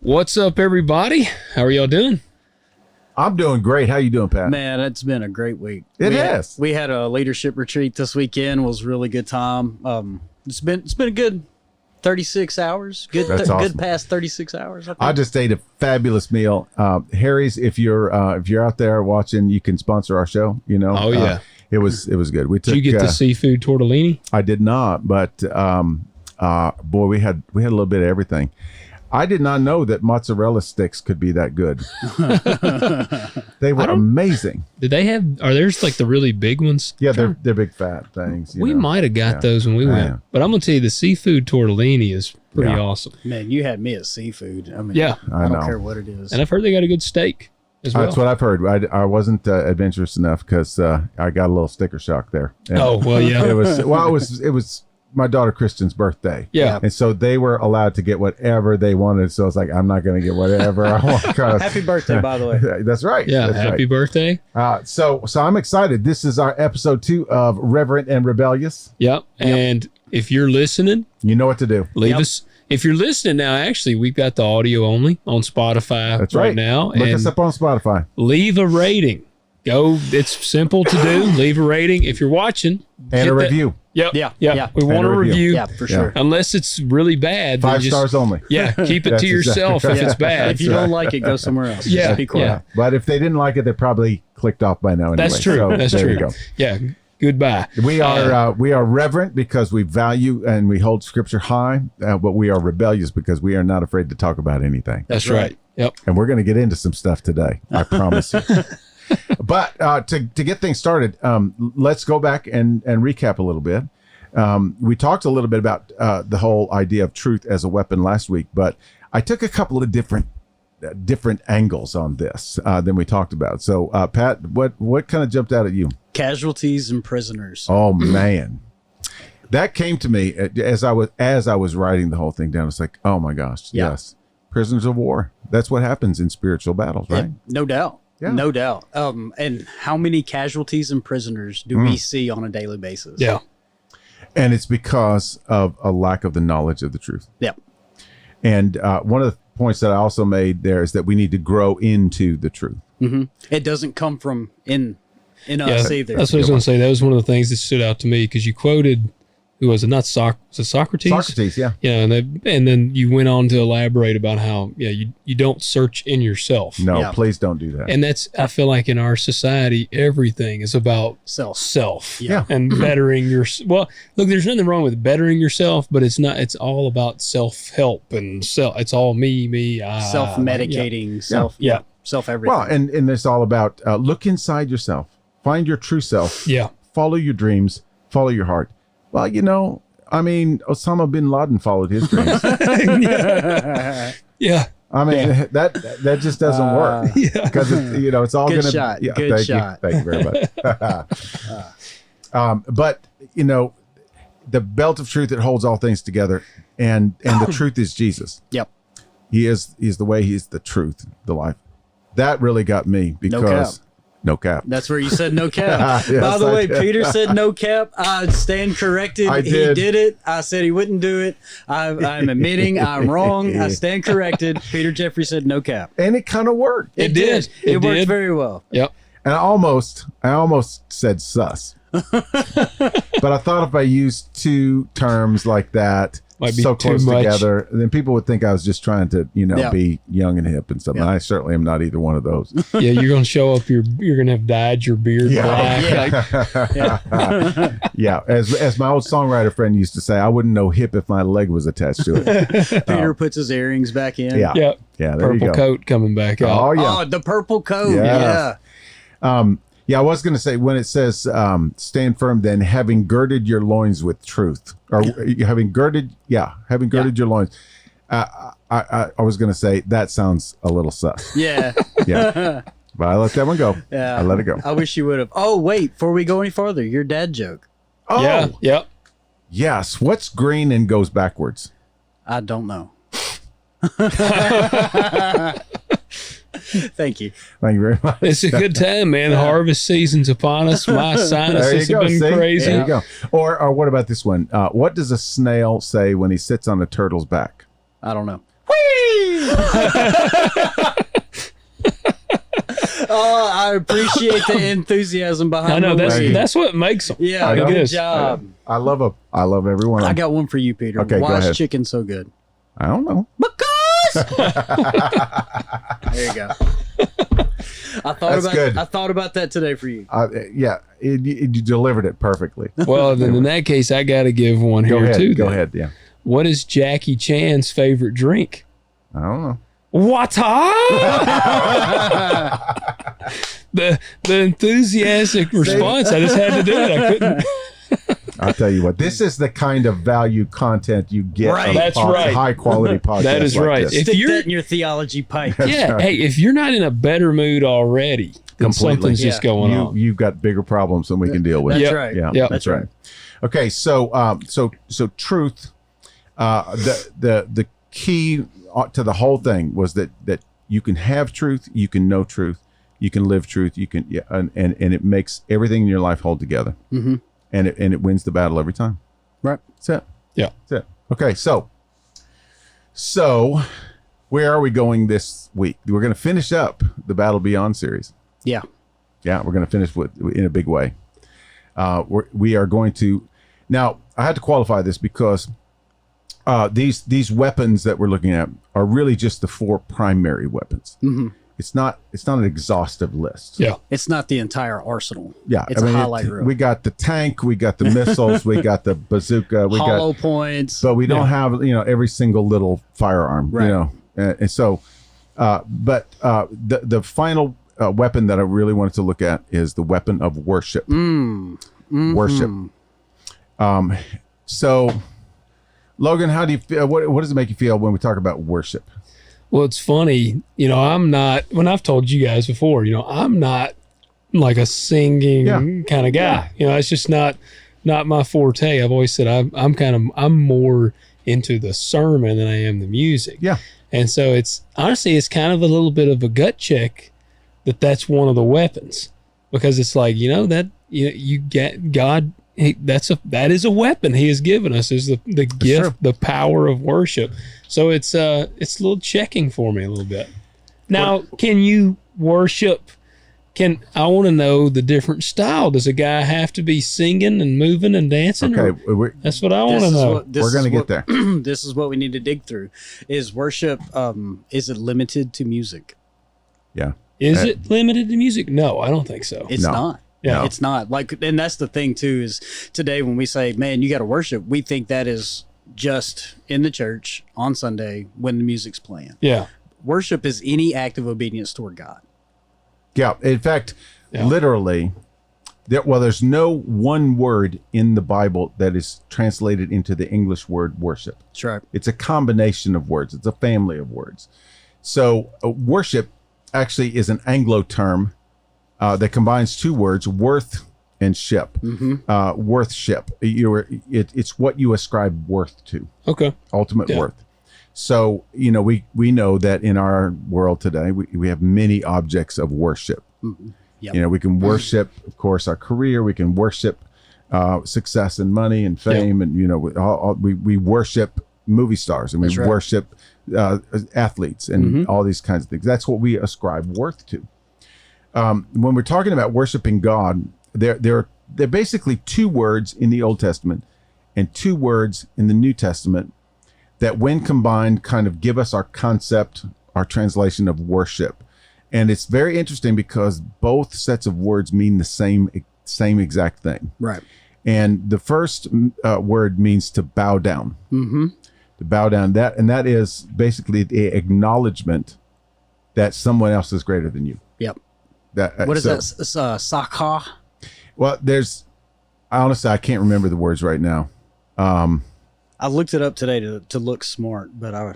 What's up, everybody? How are y'all doing? I'm doing great. How you doing, Pat? Man, it's been a great week. It has. We had a leadership retreat this weekend. It was a really good time. It's been a good 36 hours. That's awesome. Good past 36 hours. I think. I just ate a fabulous meal. Harry's, if you're out there watching, you can sponsor our show. You know. Oh yeah. It was good. We took. Did you get the seafood tortellini? I did not, but boy, we had a little bit of everything. I did not know that mozzarella sticks could be that good. They were amazing. Did they have? Are there's like the really big ones? Yeah, they're big fat things. We might have got those when we went, but I'm gonna tell you the seafood tortellini is pretty awesome. Man, you had me at seafood. I mean, I don't know. care what it is. And I've heard they got a good steak as well. That's what I've heard. I wasn't adventurous enough because I got a little sticker shock there. And Oh well, yeah. it was my daughter Kristen's birthday. Yeah. And so they were allowed to get whatever they wanted. So I was like, I'm not going to get whatever I want. Happy birthday, by the way. That's right. Yeah. That's Happy birthday. So I'm excited. This is our episode 2 of Reverent and Rebellious. Yep. And if you're listening, you know what to do. leave us. If you're listening now, actually, we've got the audio only on Spotify That's right now. Look us up on Spotify. Leave a rating. It's simple to do. Leave a rating. If you're watching. And a review. Yep. Yeah. We want a review. Yeah, for sure. Unless it's really bad. 5 stars only. Yeah. Keep it to yourself if it's bad. If you don't like it, go somewhere else. Yeah. Just be quiet. Yeah. But if they didn't like it, they probably clicked off by now anyway. That's true. So That's there true. you go. Yeah. Goodbye. We are reverent because we value and we hold Scripture high, but we are rebellious because we are not afraid to talk about anything. That's right. Yep. And we're going to get into some stuff today. I promise you. But to get things started, let's go back and recap a little bit. We talked a little bit about the whole idea of truth as a weapon last week, but I took a couple of different angles on this than we talked about. So, Pat, what kind of jumped out at you? Casualties and prisoners. Oh man, that came to me as I was writing the whole thing down. It's like, oh my gosh, yes, prisoners of war. That's what happens in spiritual battles, right? Yeah, no doubt. Yeah. No doubt. And how many casualties and prisoners do we see on a daily basis? Yeah. And it's because of a lack of the knowledge of the truth. Yeah. And one of the points that I also made there is that we need to grow into the truth. Mm-hmm. It doesn't come from in us either. That's what I was going to say. That was one of the things that stood out to me because you quoted, who was it? Not was it Socrates? Socrates, yeah. Yeah, and then you went on to elaborate about how you don't search in yourself. No, please don't do that. And I feel like in our society, everything is about self. Yeah. And bettering well, look, there's nothing wrong with bettering yourself, but it's all about self-help and it's all me, self-medicating, self-everything. Well, and it's all about look inside yourself, find your true self. Yeah. Follow your dreams, follow your heart. Well, Osama bin Laden followed his dreams. Yeah. I mean, that just doesn't work because it's all going to. Shot. Yeah, Good shot. Thank you very much. But the belt of truth that holds all things together, and the truth is Jesus. Yep. He is the way. He's the truth, the life. That really got me because. No cap. That's where you said no cap. Yes, By the way, did. Peter said no cap. I stand corrected. I He did. did it. I said he wouldn't do it. I'm admitting I'm wrong. I stand corrected. Peter Jeffrey said no cap. And it kind of worked. It did. It worked did. very well. Yep. And I almost said sus. But I thought if I used 2 terms like that Might be so too close much. together, then people would think I was just trying to, be young and hip and stuff. And I certainly am not either one of those. Yeah, you're going to show up. You're going to have dyed your beard black. Yeah. As my old songwriter friend used to say, I wouldn't know hip if my leg was attached to it. Peter puts his earrings back in. Yeah. Yeah. Yeah. There you Purple go. coat coming back out. Oh yeah. Oh, the purple coat. Yeah. Yeah. Yeah, I was going to say when it says stand firm, then having girded your loins with truth, or having girded your loins. I was going to say that sounds a little sus. Yeah. Yeah, but I let that one go. Yeah. I let it go. I wish you would have. Oh, wait, before we go any farther, your dad joke. Oh, Yeah. Yep. yes. What's green and goes backwards? I don't know. Thank you. Thank you very much. It's a good time, man. Harvest season's upon us. My sinuses have been See? crazy. There you go. Or what about this one? What does a snail say when he sits on a turtle's back? I don't know. Whee! Oh, I appreciate the enthusiasm behind. I know the movie. that's what makes them. Yeah, know. good job. I love them. I love everyone. I got one for you, Peter. Okay, Why go is ahead. chicken so good? I don't know. Because there you go. Good. I thought about that today for you. Yeah, you delivered it perfectly. Well, then in that case, I got to give one Go here ahead. too. Go then. ahead. Yeah. What is Jackie Chan's favorite drink? I don't know. Water. the enthusiastic response. I just had to do it. I couldn't. I'll tell you what. This is the kind of value content you get. Right. Of That's right. High quality podcast. That is like right. this. If Stick you're that in your theology pipe. yeah, right. hey, if you're not in a better mood already, then Completely. something's just Yeah. going on. You've got bigger problems than we can deal with. That's Yep. right. Yeah, Yep. that's right. Okay, so so truth, the key to the whole thing was that you can have truth, you can know truth, you can live truth, you can and it makes everything in your life hold together, Mm-hmm. and it wins the battle every time. Right. That's it. Yeah. That's it. Okay, so where are we going this week? We're going to finish up the Battle Beyond series. Yeah. Yeah, we're going to finish in a big way. We are going to now. I had to qualify this because these weapons that we're looking at are really just the 4 primary weapons. Mm-hmm. It's not an exhaustive list. Yeah. It's not the entire arsenal. Yeah, It's a highlight reel. We got the tank, we got the missiles, we got the bazooka, we Hollow got, points. but we don't have every single little firearm. Right. And so, the final weapon that I really wanted to look at is the weapon of worship. Mm-hmm. Worship. So, Logan, how do you feel? What does it make you feel when we talk about worship? Well, it's funny, I'm not, when I've told you guys before, I'm not like a singing kind of guy. It's just not my forte. I've always said I'm more into the sermon than I am the music. Yeah. And so it's kind of a little bit of a gut check that's one of the weapons, because it's like, that you get God. That is a weapon He has given us, is the gift, true. the power of worship. So it's a little checking for me a little bit. Now, can you worship? I want to know the different style. Does a guy have to be singing and moving and dancing? Okay, That's what I want to know. we're going to get there. This is what we need to dig through. Is worship? Is it limited to music? Yeah. Is it limited to music? No, I don't think so. It's No. not. Yeah. It's not. And that's the thing too, is today when we say, man, you got to worship, we think that is just in the church on Sunday when the music's playing. Yeah. Worship is any act of obedience toward God. Yeah. In fact, Yeah. literally, there's no one word in the Bible that is translated into the English word worship. That's right. It's a combination of words. It's a family of words. So worship actually is an Anglo term that combines 2 words, worth and ship. Worthship. It's what you ascribe worth to. Okay. Ultimate Yeah. worth. So, we know that in our world today, we have many objects of worship. Yep. We can worship, of course, our career. We can worship success and money and fame. And, we worship movie stars, and we That's right. worship athletes and all these kinds of things. That's what we ascribe worth to. When we're talking about worshiping God, there are basically 2 words in the Old Testament and 2 words in the New Testament that, when combined, kind of give us our concept, our translation of worship. And it's very interesting because both sets of words mean the same exact thing. Right. And the first word means to bow down. Mm-hmm. To bow down, that is basically the acknowledgement that someone else is greater than you. Yep. That What is so- that? Sakha? Well, honestly, I can't remember the words right now. I looked it up today to look smart, but I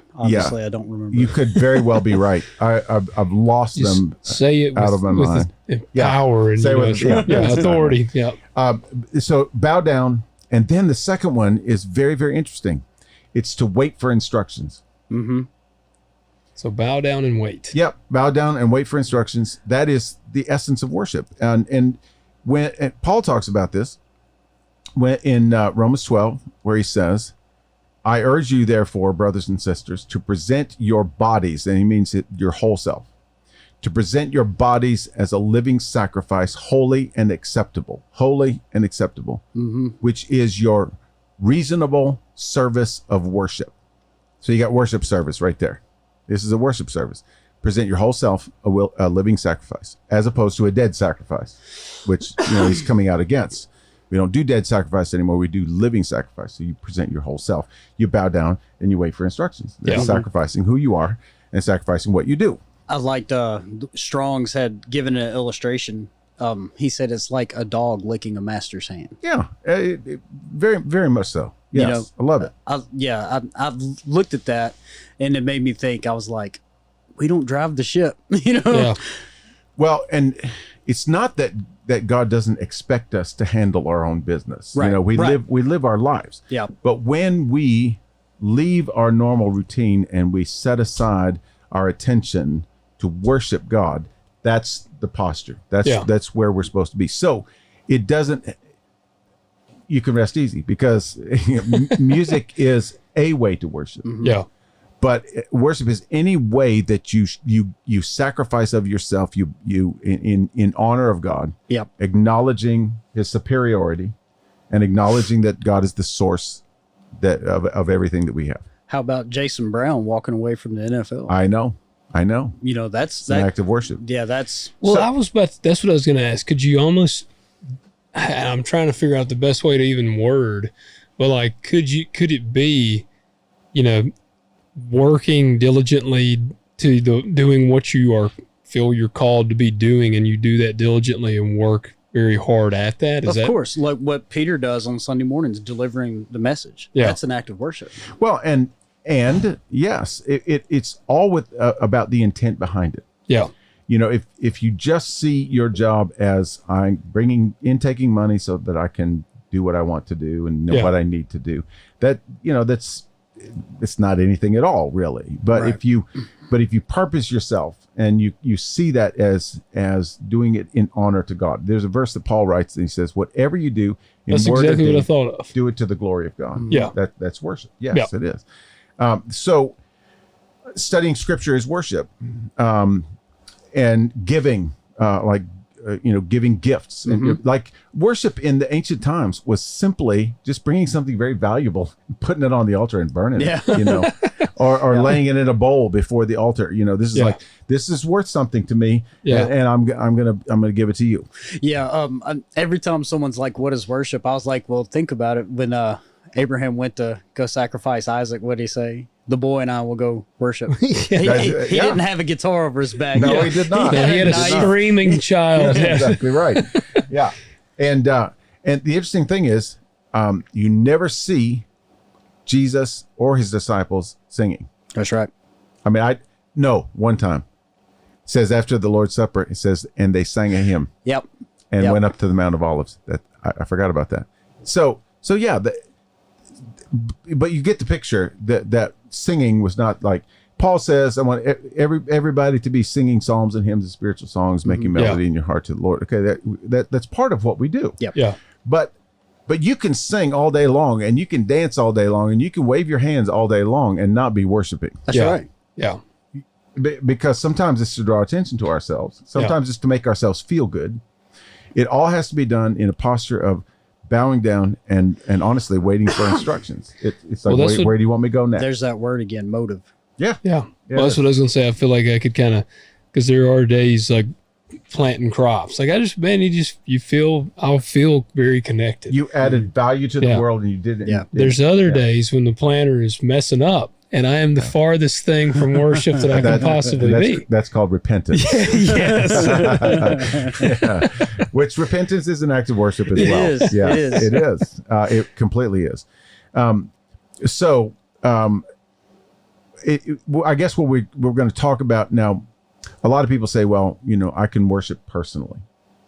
don't remember. You could very well be right. I've lost Just them say it out of my with mind. the power and Say it with- authority. Yeah. So bow down, and then the second one is very, very interesting. It's to wait for instructions. Mm-hmm. So bow down and wait. Yep, bow down and wait for instructions. That is the essence of worship. And Paul talks about this in Romans 12, where he says, I urge you, therefore, brothers and sisters, to present your bodies, and he means your whole self, to present your bodies as a living sacrifice, holy and acceptable, which is your reasonable service of worship. So you got worship service right there. This is a worship service. Present your whole self a living sacrifice, as opposed to a dead sacrifice, which he's coming out against. We don't do dead sacrifice anymore. We do living sacrifice. So you present your whole self. You bow down and you wait for instructions. That's sacrificing who you are and sacrificing what you do. I liked Strong's had given an illustration. He said it's like a dog licking a master's hand. Yeah, very, very much so. Yes, I love it. I've looked at that, and it made me think. I was like, we don't drive the ship, Yeah. Well, and it's not that God doesn't expect us to handle our own business. Right. We live our lives. Yeah. But when we leave our normal routine and we set aside our attention to worship God, that's the posture. That's where we're supposed to be. So it doesn't. You can rest easy because music is a way to worship. Mm-hmm. Yeah. But worship is any way that you sacrifice of yourself, you in honor of God, Yep. acknowledging His superiority, and acknowledging that God is the source of everything that we have. How about Jason Brown walking away from the NFL? I know. That's An act of worship. Yeah, that's Well, that's what I was going to ask. Could you almost, I'm trying to figure out the best way to even word, but like, could it be, working diligently to doing what you feel you're called to be doing, and you do that diligently and work very hard at that? of course like what Peter does on Sunday mornings, delivering the message. Yeah. That's an act of worship. Well, and yes, it's all about the intent behind it. Yeah. If you just see your job as I'm taking money so that I can do what I want to do and know what I need to do, it's not anything at all, really. But Right. if you purpose yourself and you see that as doing it in honor to God, there's a verse that Paul writes and he says, "Whatever you do in That's word or exactly what I deed, thought of. do it to the glory of God." Yeah. That's worship. Yes, it is. So studying Scripture is worship, and giving, giving gifts, and like worship in the ancient times was simply just bringing something very valuable, putting it on the altar and burning it, or laying it in a bowl before the altar. This is this is worth something to me, and I'm gonna give it to you. Yeah. Every time someone's like, "What is worship?" I was like, "Well, think about it. When Abraham went to go sacrifice Isaac, what did he say? The boy and I will go worship." He didn't have a guitar over his back. No, he did not. He had a screaming child. That's exactly right. Yeah, and the interesting thing is, you never see Jesus or his disciples singing. That's right. I mean, one time. It says after the Lord's Supper, it says, and they sang a hymn. Yep. And went up to the Mount of Olives. That I forgot about that. So yeah, but you get the picture that singing was not like Paul says, I want everybody to be singing psalms and hymns and spiritual songs, making melody in your heart to the Lord. Okay, that's part of what we do. Yep. Yeah. But you can sing all day long, and you can dance all day long, and you can wave your hands all day long and not be worshiping. That's right. Yeah. Because sometimes it's to draw attention to ourselves. Sometimes it's to make ourselves feel good. It all has to be done in a posture of bowing down and honestly waiting for instructions. It's like, where do you want me to go next? There's that word again, motive. Yeah. Well, that's what I was going to say. I feel like I could kind of, because there are days like planting crops. Like I'll feel very connected. You added value to the world and you did it. Yeah. There's other days when the planter is messing up and I am the farthest thing from worship that I can possibly be. That's called repentance. Yes. Yeah. Which repentance is an act of worship as well. It is. Yeah, It is. It is. It completely is. I guess what we're going to talk about now, a lot of people say, well, I can worship personally,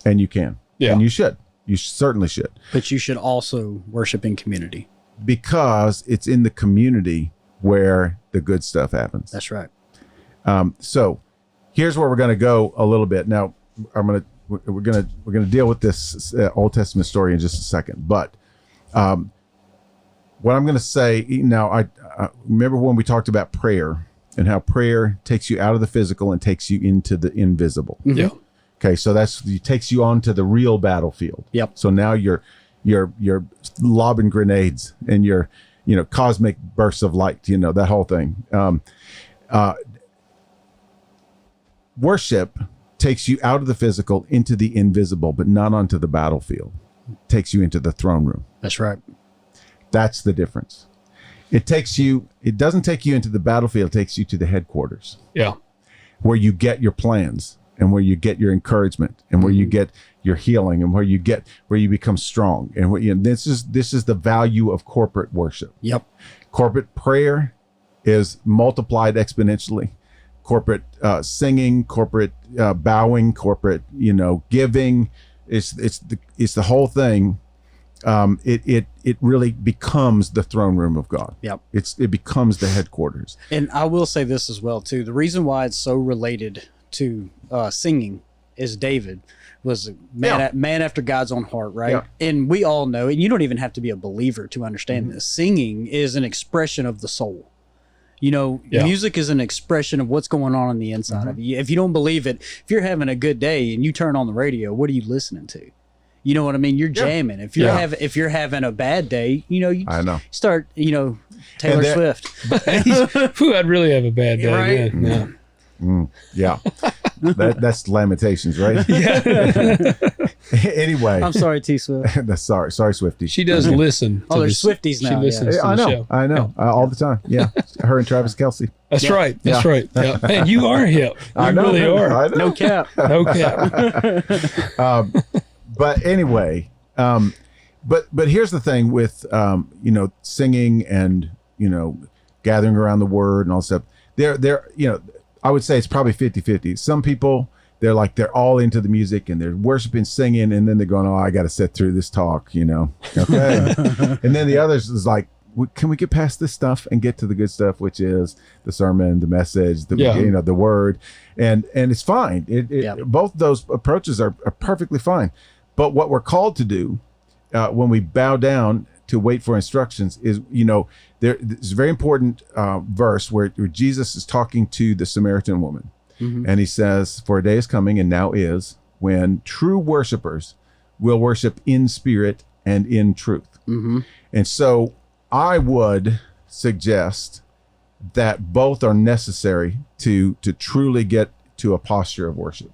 and you can, and you should. You certainly should. But you should also worship in community. Because it's in the community where the good stuff happens. That's right. So here's where we're going to go a little bit. Now, we're going to deal with this Old Testament story in just a second, but what I'm going to say now, I remember when we talked about prayer and how prayer takes you out of the physical and takes you into the invisible. Yeah. Okay, so it takes you onto the real battlefield. Yep. So now you're lobbing grenades and you're, cosmic bursts of light, that whole thing. Worship takes you out of the physical into the invisible, but not onto the battlefield. It takes you into the throne room. That's right. That's the difference. It doesn't take you into the battlefield, it takes you to the headquarters. Yeah. Where you get your plans and where you get your encouragement and where you get your healing and where you become strong. And this is the value of corporate worship. Yep. Corporate prayer is multiplied exponentially. Corporate singing, corporate bowing, corporate giving. It's the whole thing. It really becomes the throne room of God. Yep. It becomes the headquarters. And I will say this as well too. The reason why it's so related to singing is David was a man after God's own heart, right? Yeah. And we all know, and you don't even have to be a believer to understand this. Singing is an expression of the soul. Music is an expression of what's going on the inside of you. If you don't believe it, if you're having a good day and you turn on the radio, what are you listening to? You know what I mean? You're jamming. If you're having a bad day, you start, Taylor Swift. I'd really have a bad day. Right? Yeah. That's Lamentations, right? Yeah. Anyway. I'm sorry, T Swift. sorry, Swifty. She does listen. Oh, there's Swifties now. She listens to I the know. show. I know. All the time. Yeah. Her and Travis Kelce. That's right. That's right. Yeah. Man, you are hip. You really are. I know. No cap. No cap. But anyway, but here's the thing with singing and gathering around the word and all stuff. They're I would say it's probably 50-50. Some people they're all into the music and they're worshiping, singing, and then they're going, oh, I got to sit through this talk, okay. And then the others is like, can we get past this stuff and get to the good stuff, which is the sermon, the message, the word, and it's fine. Both those approaches are perfectly fine. But what we're called to do when we bow down to wait for instructions is, there's a very important verse where Jesus is talking to the Samaritan woman. Mm-hmm. And he says, for a day is coming and now is when true worshipers will worship in spirit and in truth. Mm-hmm. And so I would suggest that both are necessary to truly get to a posture of worship.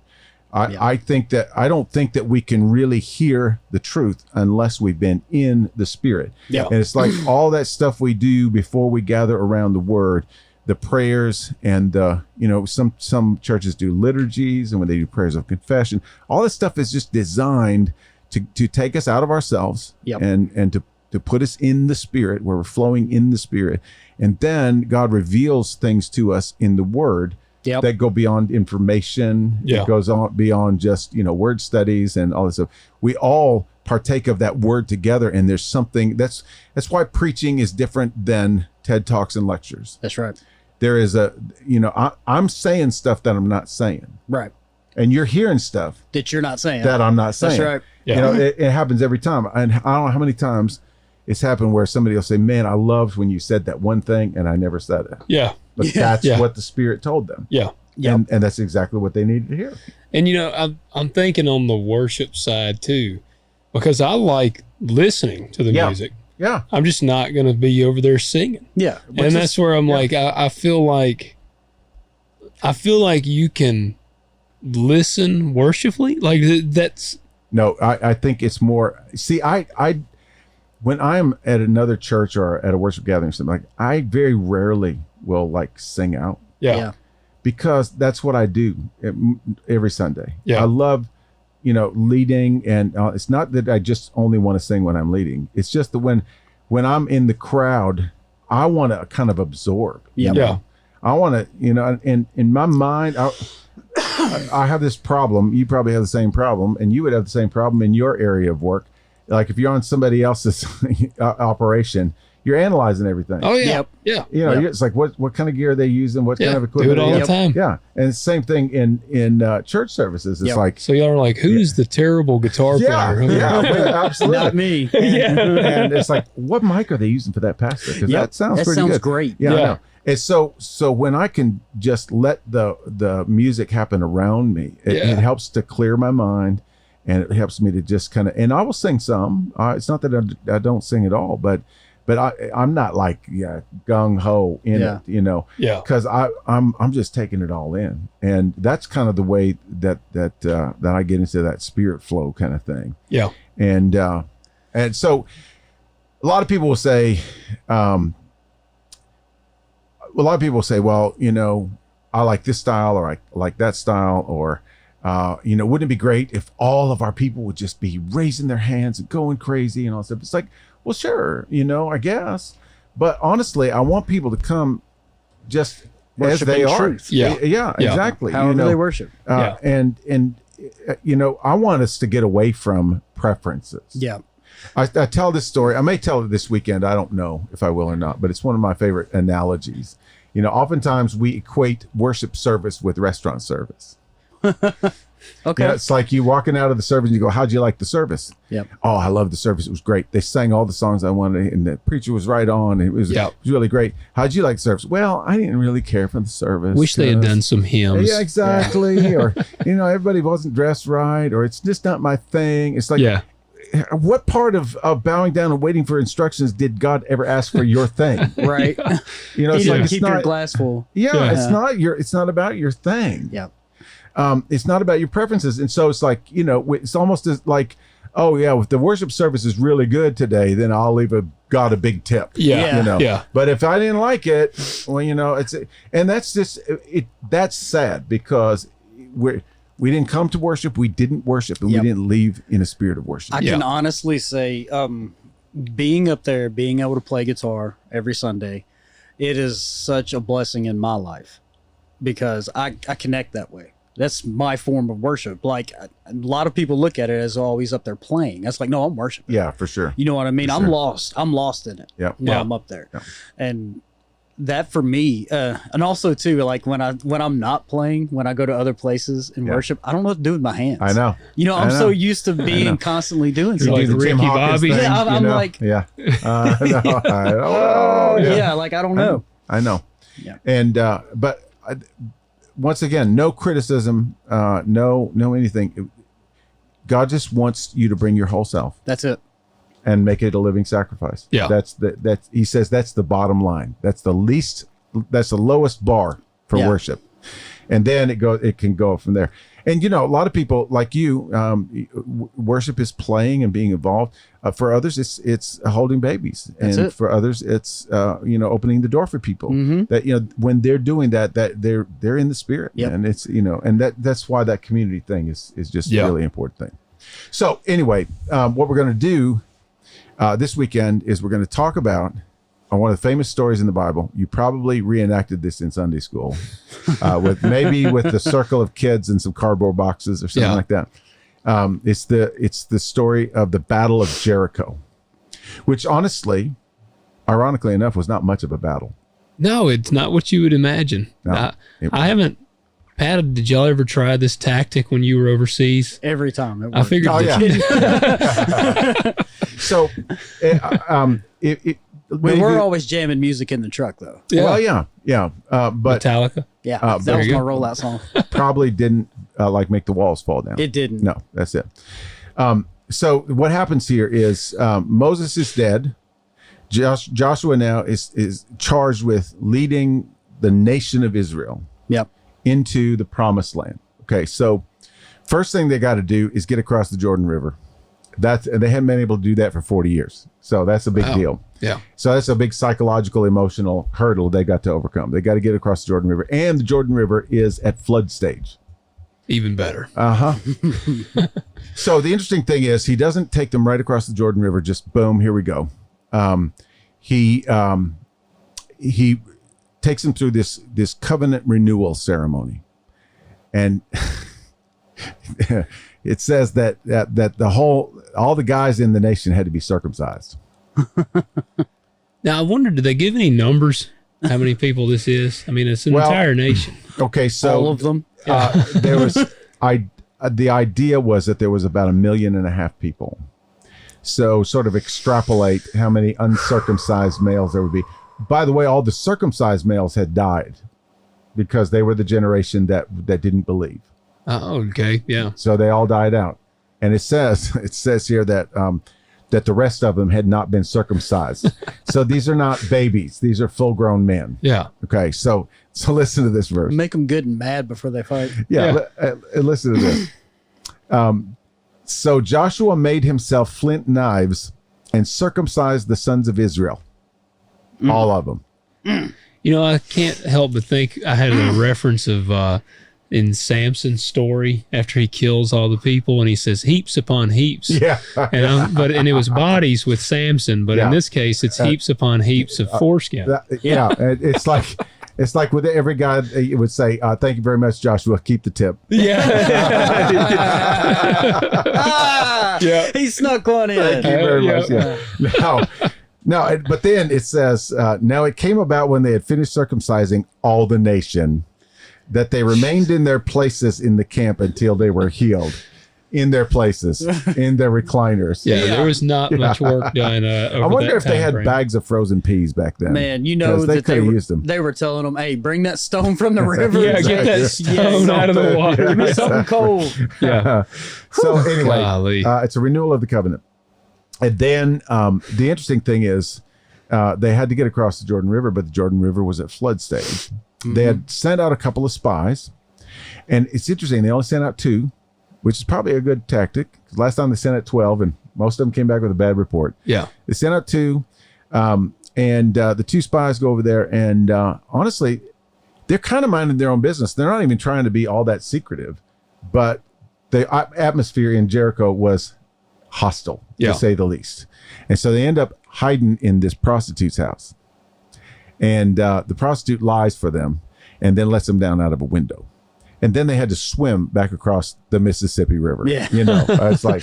I don't think that we can really hear the truth unless we've been in the spirit. Yeah. And it's like all that stuff we do before we gather around the word, the prayers and some churches do liturgies and when they do prayers of confession, all this stuff is just designed to take us out of ourselves and to put us in the spirit where we're flowing in the spirit. And then God reveals things to us in the word that go beyond information. It goes on beyond just, word studies and all this stuff. We all partake of that word together. And there's something that's why preaching is different than TED Talks and lectures. That's right. There is I'm saying stuff that I'm not saying. Right. And you're hearing stuff that you're not saying. That I'm not saying. That's right. Yeah. It happens every time. And I don't know how many times it's happened where somebody will say, man, I loved when you said that one thing and I never said it. Yeah. But that's what the Spirit told them. Yeah. And that's exactly what they needed to hear. And, I'm thinking on the worship side too, because I like listening to the music. Yeah. I'm just not going to be over there singing. Yeah. And that's where I'm like, I feel like you can listen worshipfully. Like that's. No, I think it's more, see, when I'm at another church or at a worship gathering or something, like I very rarely will like sing out. Yeah. Because that's what I do every Sunday. Yeah. I love, leading, and it's not that I just only want to sing when I'm leading. It's just that when I'm in the crowd, I want to kind of absorb. Yeah. I want to, and in my mind, I have this problem. You probably have the same problem, and you would have the same problem in your area of work. Like if you're on somebody else's operation, you're analyzing everything. Oh yeah, Yep. yeah. You know, it's like what kind of gear are they using? What kind of equipment? Do it all the time. Yeah, and it's the same thing in church services. It's like, so y'all are like, who's the terrible guitar player? yeah, absolutely. Not me. And it's like, what mic are they using for that pastor? Because that sounds pretty good. Great. Yeah, I know. And so when I can just let the music happen around me, it helps to clear my mind, and it helps me to just kind of. And I will sing some. It's not that I don't sing at all, but I'm not like gung ho in it, you know. Yeah. Because I'm just taking it all in, and that's kind of the way that I get into that spirit flow kind of thing. Yeah. And so a lot of people will say. A lot of people say, well, you know, I like this style, or I like that style, or, you know, wouldn't it be great if all of our people would just be raising their hands and going crazy and all that stuff? It's like, well, sure, you know, I guess. But honestly, I want people to come just as they are. Truth. Yeah, exactly. However they worship. And you know, I want us to get away from preferences. Yeah. I tell this story. I may tell it this weekend. I don't know if I will or not, but it's one of my favorite analogies. You know, oftentimes we equate worship service with restaurant service. Okay. You know, it's like you walking out of the service and you go, how'd you like the service? Yep. Oh, I love the service. It was great. They sang all the songs I wanted, and the preacher was right on. It was really great. How'd you like the service? Well, I didn't really care for the service. Wish they had done some hymns. Yeah, exactly. Or, you know, everybody wasn't dressed right, or it's just not my thing. It's like, what part of bowing down and waiting for instructions did God ever ask for your thing? Right. You know, it's like, keep your glass full. Yeah, it's not about your thing. Yeah. It's not about your preferences. And so it's like, you know, it's almost as like, oh yeah, if the worship service is really good today, then I'll leave God a big tip. Yeah. You know. Yeah. But if I didn't like it, well, you know, and that's just that's sad, because we didn't come to worship, we didn't worship, and we didn't leave in a spirit of worship. I can honestly say, being up there, being able to play guitar every Sunday, it is such a blessing in my life, because I connect that way. That's my form of worship. Like, a lot of people look at it as, oh, he's up there playing. That's like, no, I'm worshiping. Yeah, for sure. You know what I mean? I'm lost in it while I'm up there. Yeah. And that for me, and also too, like when I'm not playing, when I go to other places and worship, I don't know what to do with my hands. I know. You know, I'm so used to being constantly doing You something. do the Tim Ricky Hawkins Bobby. thing, Yeah, I'm you know? like, no, yeah. like I don't know. I know. Yeah. And but once again, no criticism, no anything. God just wants you to bring your whole self That's it. and make it a living sacrifice. Yeah. That's he says that's the bottom line. That's the lowest bar for worship. And then it can go from there. And, you know, a lot of people like you, worship is playing and being involved. For others, it's holding babies. And for others, it's, you know, opening the door for people that, you know, when they're doing that they're in the spirit. Yep. And it's, you know, and that's why that community thing is just a really important thing. So anyway, what we're going to do this weekend is we're going to talk about one of the famous stories in the Bible. You probably reenacted this in Sunday school, with the circle of kids and some cardboard boxes or something like that. It's the story of the Battle of Jericho, which honestly, ironically enough, was not much of a battle. No, it's not what you would imagine. No, I haven't. Pat, did y'all ever try this tactic when you were overseas? Every time. It worked. I figured. Oh yeah. So, we're always jamming music in the truck, though. Yeah. Well, yeah. But Metallica. Yeah, that there was you my go. rollout song. probably didn't like make the walls fall down. It didn't. No, that's it. So what happens here is Moses is dead. Joshua now is charged with leading the nation of Israel into the promised land. Okay, so first thing they got to do is get across the Jordan River. They haven't been able to do that for 40 years. So that's a big deal. Yeah. So that's a big psychological, emotional hurdle they got to overcome. They got to get across the Jordan River, and the Jordan River is at flood stage. Even better. So the interesting thing is he doesn't take them right across the Jordan River, just boom, here we go. He takes them through this covenant renewal ceremony. And it says that all the guys in the nation had to be circumcised. Now, I wonder, did they give any numbers? How many people this is? I mean, it's an entire nation. Okay, so all of them. there was the idea was that there was about 1.5 million people. So sort of extrapolate how many uncircumcised males there would be. By the way, all the circumcised males had died because they were the generation that didn't believe. Oh, okay, yeah. So they all died out. And it says here that that the rest of them had not been circumcised. So these are not babies; these are full-grown men. Yeah. Okay. So listen to this verse. Make them good and mad before they fight. Yeah. Listen to this. So Joshua made himself flint knives and circumcised the sons of Israel, all of them. You know, I can't help but think I had a reference of in Samson's story after he kills all the people and he says heaps upon heaps. Yeah. And it was bodies with Samson, but in this case it's heaps upon heaps of foreskin. It's like with every guy you would say, "Thank you very much, Joshua. Keep the tip." Yeah. Yeah. He snuck one in. Thank you very much. Yeah. No, but then it says, now it came about when they had finished circumcising all the nation, that they remained in their places in the camp until they were healed. In their places, in their recliners. Yeah, there was not much work done. I wonder if they had bags of frozen peas back then. Man, you know they that they were, used them. they were telling them, "Hey, bring that stone from the river." Yeah, get that stone out of the water. Give me something cold. Yeah. So anyway, Golly. it's a renewal of the covenant. And then the interesting thing is they had to get across the Jordan River, but the Jordan River was at flood stage. Mm-hmm. They had sent out a couple of spies. And it's interesting. They only sent out 2. Which is probably a good tactic. Last time they sent out 12, and most of them came back with a bad report. Yeah. They sent out 2, and the 2 spies go over there, and honestly, they're kind of minding their own business. They're not even trying to be all that secretive, but the atmosphere in Jericho was hostile, to say the least. And so they end up hiding in this prostitute's house. And the prostitute lies for them and then lets them down out of a window. And then they had to swim back across the Mississippi River. Yeah. You know, it's like,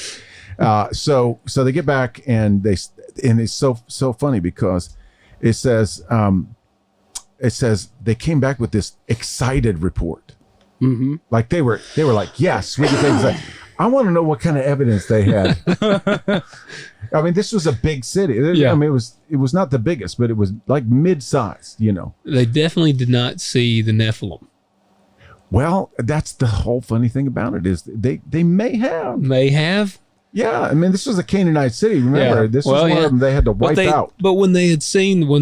so they get back and it's so funny because it says they came back with this excited report. Mm-hmm. Like they were like, yes, we can take this. I want to know what kind of evidence they had. I mean, this was a big city. Yeah. I mean, it was not the biggest, but it was like mid-sized, you know. They definitely did not see the Nephilim. Well, that's the whole funny thing about it is they may have. May have? Yeah. I mean, this was a Canaanite city. Remember, this was one of them they had to wipe out. But when the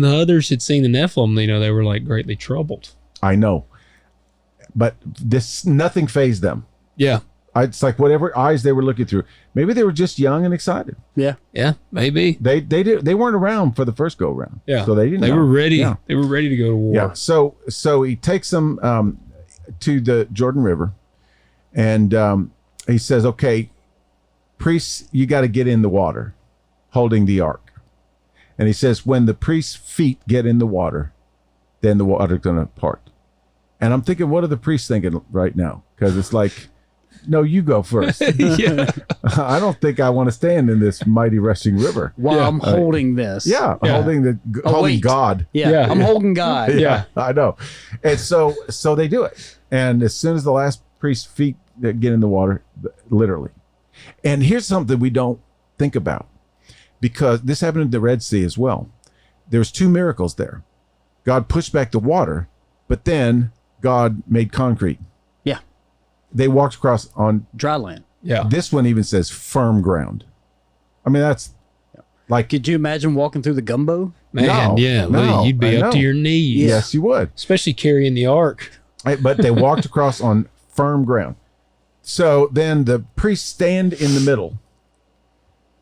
others had seen the Nephilim, you know, they were like greatly troubled. I know. But nothing fazed them. Yeah. It's like whatever eyes they were looking through. Maybe they were just young and excited. Yeah. Yeah, maybe. They weren't around for the first go around. Yeah. So they didn't know. Were ready. Yeah. They were ready to go to war. Yeah. So he takes them to the Jordan River, and he says, "Okay, priests, you got to get in the water, holding the ark." And he says, when the priest's feet get in the water, then the water's going to part. And I'm thinking, what are the priests thinking right now? Because it's like, no, you go first. I don't think I want to stand in this mighty rushing river while I'm holding this. Holding God. Yeah, I'm holding God. Yeah, I know. And so they do it. And as soon as the last priest's feet get in the water, literally. And here's something we don't think about, because this happened in the Red Sea as well. There's 2 miracles there. God pushed back the water, but then God made concrete. Yeah. They walked across on dry land. Yeah. This one even says firm ground. I mean, that's like. Could you imagine walking through the gumbo? Man, you'd be up to your knees. Yes, you would. Especially carrying the ark. But they walked across on firm ground. So then the priests stand in the middle,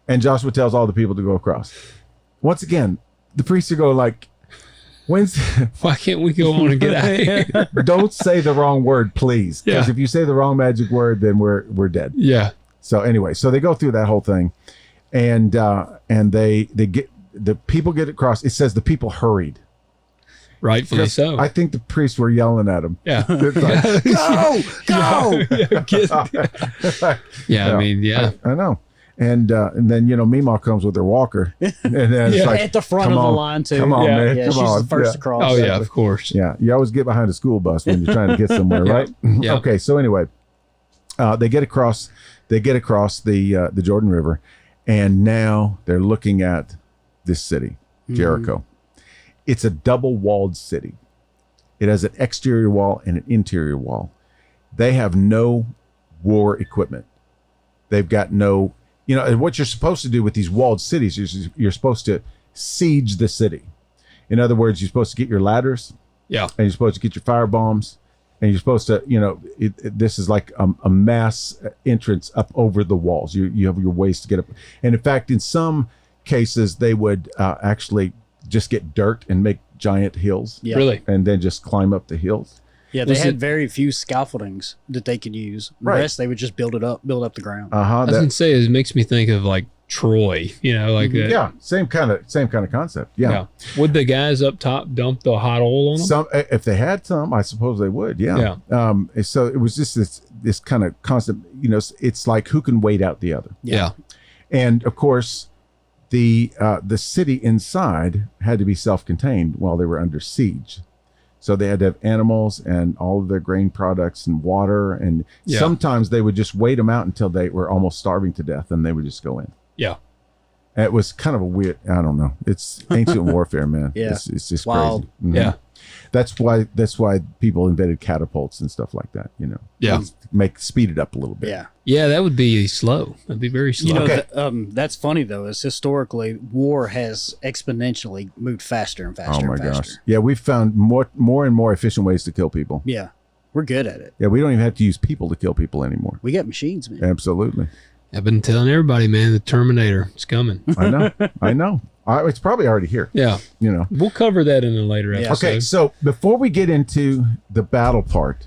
and Joshua tells all the people to go across. Once again, the priests are going like, why can't we go on and get out of here? Don't say the wrong word, please. Because if you say the wrong magic word, then we're dead. Yeah. So anyway, so they go through that whole thing, and they get the people get across. It says the people hurried. Rightfully so. I think the priests were yelling at him. Yeah. Like, go! I mean, yeah. I know. And then Meemaw comes with her walker, and then it's like at the front of the line too. Come on, man, Yeah, come she's on. the first across. Oh yeah, of course. Yeah, you always get behind a school bus when you're trying to get somewhere, right? Yeah. Okay, so anyway, they get across the Jordan River, and now they're looking at this city, Jericho. It's a double-walled city. It has an exterior wall and an interior wall. They have no war equipment. They've got no, and what you're supposed to do with these walled cities is you're supposed to siege the city. In other words, you're supposed to get your ladders. Yeah. And you're supposed to get your fire bombs. And you're supposed to, this is like a mass entrance up over the walls. You have your ways to get up. And in fact, in some cases, they would actually just get dirt and make giant hills. Yeah. Really? And then just climb up the hills. Yeah, they had very few scaffoldings that they could use. The rest, they would just build up the ground. Uh-huh. I was gonna say, it makes me think of like Troy, like that. Yeah, same kind of concept. Yeah. Would the guys up top dump the hot oil on them? Some, if they had some, I suppose they would. Yeah. So it was just this kind of constant. It's like who can wait out the other. Yeah. And of course, the city inside had to be self-contained while they were under siege. So they had to have animals and all of their grain products and water. And sometimes they would just wait them out until they were almost starving to death, and they would just go in. Yeah. And it was kind of a weird, I don't know. It's ancient warfare, man. Yeah. It's just wild. crazy. Mhm. Yeah. That's why people invented catapults and stuff like that, Yeah. Speed it up a little bit. Yeah. Yeah, that would be slow. That'd be very slow. Okay. That's funny though. Is historically war has exponentially moved faster and faster. Oh my and faster. gosh. Yeah, we've found more and more efficient ways to kill people. Yeah, we're good at it. Yeah, we don't even have to use people to kill people anymore. We got machines, man. Absolutely. I've been telling everybody, man, the Terminator is coming. I know. It's probably already here. Yeah. We'll cover that in a later episode. Okay, so before we get into the battle part,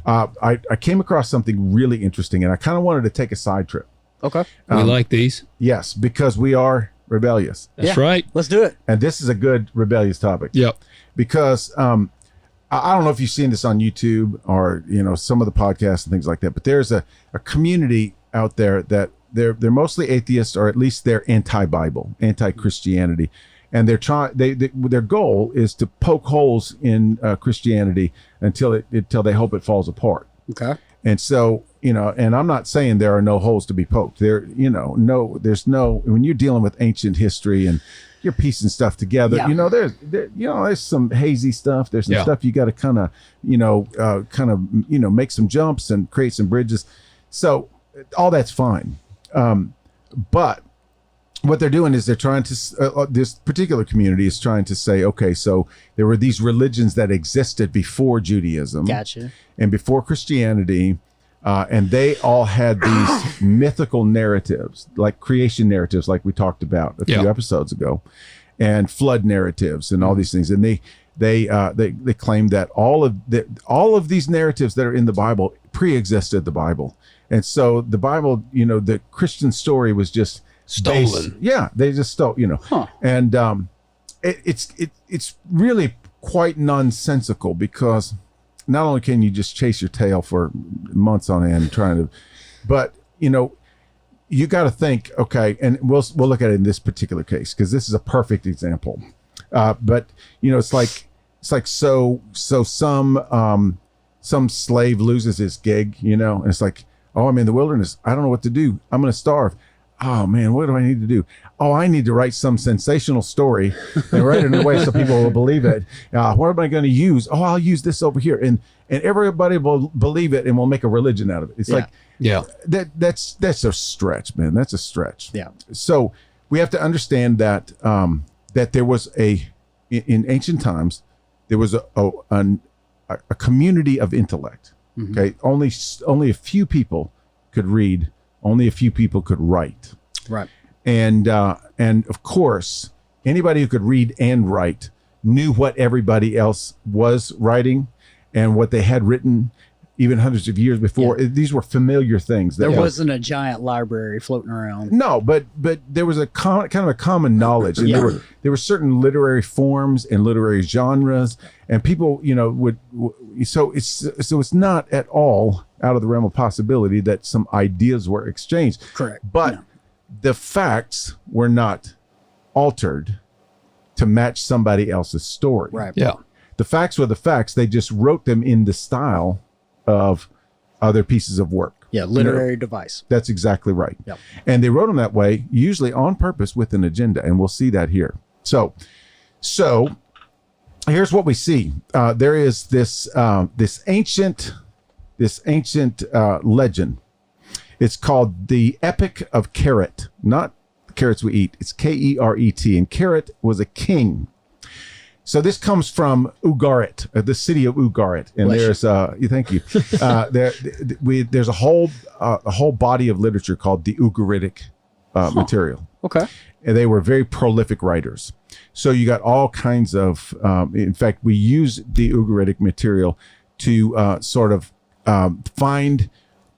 I came across something really interesting, and I kind of wanted to take a side trip. Okay. We like these. Yes, because we are rebellious. That's right. Let's do it. And this is a good rebellious topic. Yep. Because I don't know if you've seen this on YouTube or, some of the podcasts and things like that, but there's a community out there that they're mostly atheists, or at least they're anti-Bible, anti-Christianity. And their goal is to poke holes in Christianity until they hope it falls apart. Okay. And so, and I'm not saying there are no holes to be poked. There's no, when you're dealing with ancient history and you're piecing stuff together, there's some hazy stuff. There's some stuff you got to kind of, make some jumps and create some bridges. So all that's fine. But what they're doing is they're trying to, this particular community is trying to say, okay, so there were these religions that existed before Judaism. Gotcha. And before Christianity, and they all had these mythical narratives, like creation narratives, like we talked about a few episodes ago, and flood narratives and all these things. And they claim that all of these narratives that are in the Bible pre-existed the Bible. And so the Bible, the Christian story was just stolen. They just stole, Huh. And it's really quite nonsensical, because not only can you just chase your tail for months on end trying to, but you got to think, okay, and we'll look at it in this particular case because this is a perfect example. But it's like so some slave loses his gig, and it's like, oh, I'm in the wilderness. I don't know what to do. I'm going to starve. Oh man, what do I need to do? Oh, I need to write some sensational story and write it in a way so people will believe it. What am I going to use? Oh, I'll use this over here, and everybody will believe it, and we'll make a religion out of it. It's that's a stretch, man. That's a stretch. Yeah. So we have to understand that that there was in ancient times there was a community of intellect. Mm-hmm. Okay, only a few people could read. Only a few people could write. Right. And of course, anybody who could read and write knew what everybody else was writing and what they had written. even hundreds of years before. These were familiar things. There wasn't a giant library floating around. No, but there was a kind of a common knowledge, and there were certain literary forms and literary genres, and people, would. So it's not at all out of the realm of possibility that some ideas were exchanged. Correct. But the facts were not altered to match somebody else's story. Right. Yeah. The facts were the facts. They just wrote them in the style of other pieces of work. Yeah, literary device. That's exactly right. Yep. And they wrote them that way, usually on purpose with an agenda, and we'll see that here. So here's what we see. There is this ancient legend. It's called the Epic of Keret, not the carrots we eat. It's Keret, and Keret was a king. So this comes from Ugarit, the city of Ugarit, and thank you. There's a whole body of literature called the Ugaritic material. Okay. And they were very prolific writers. So you got all kinds of. In fact, we use the Ugaritic material to sort of find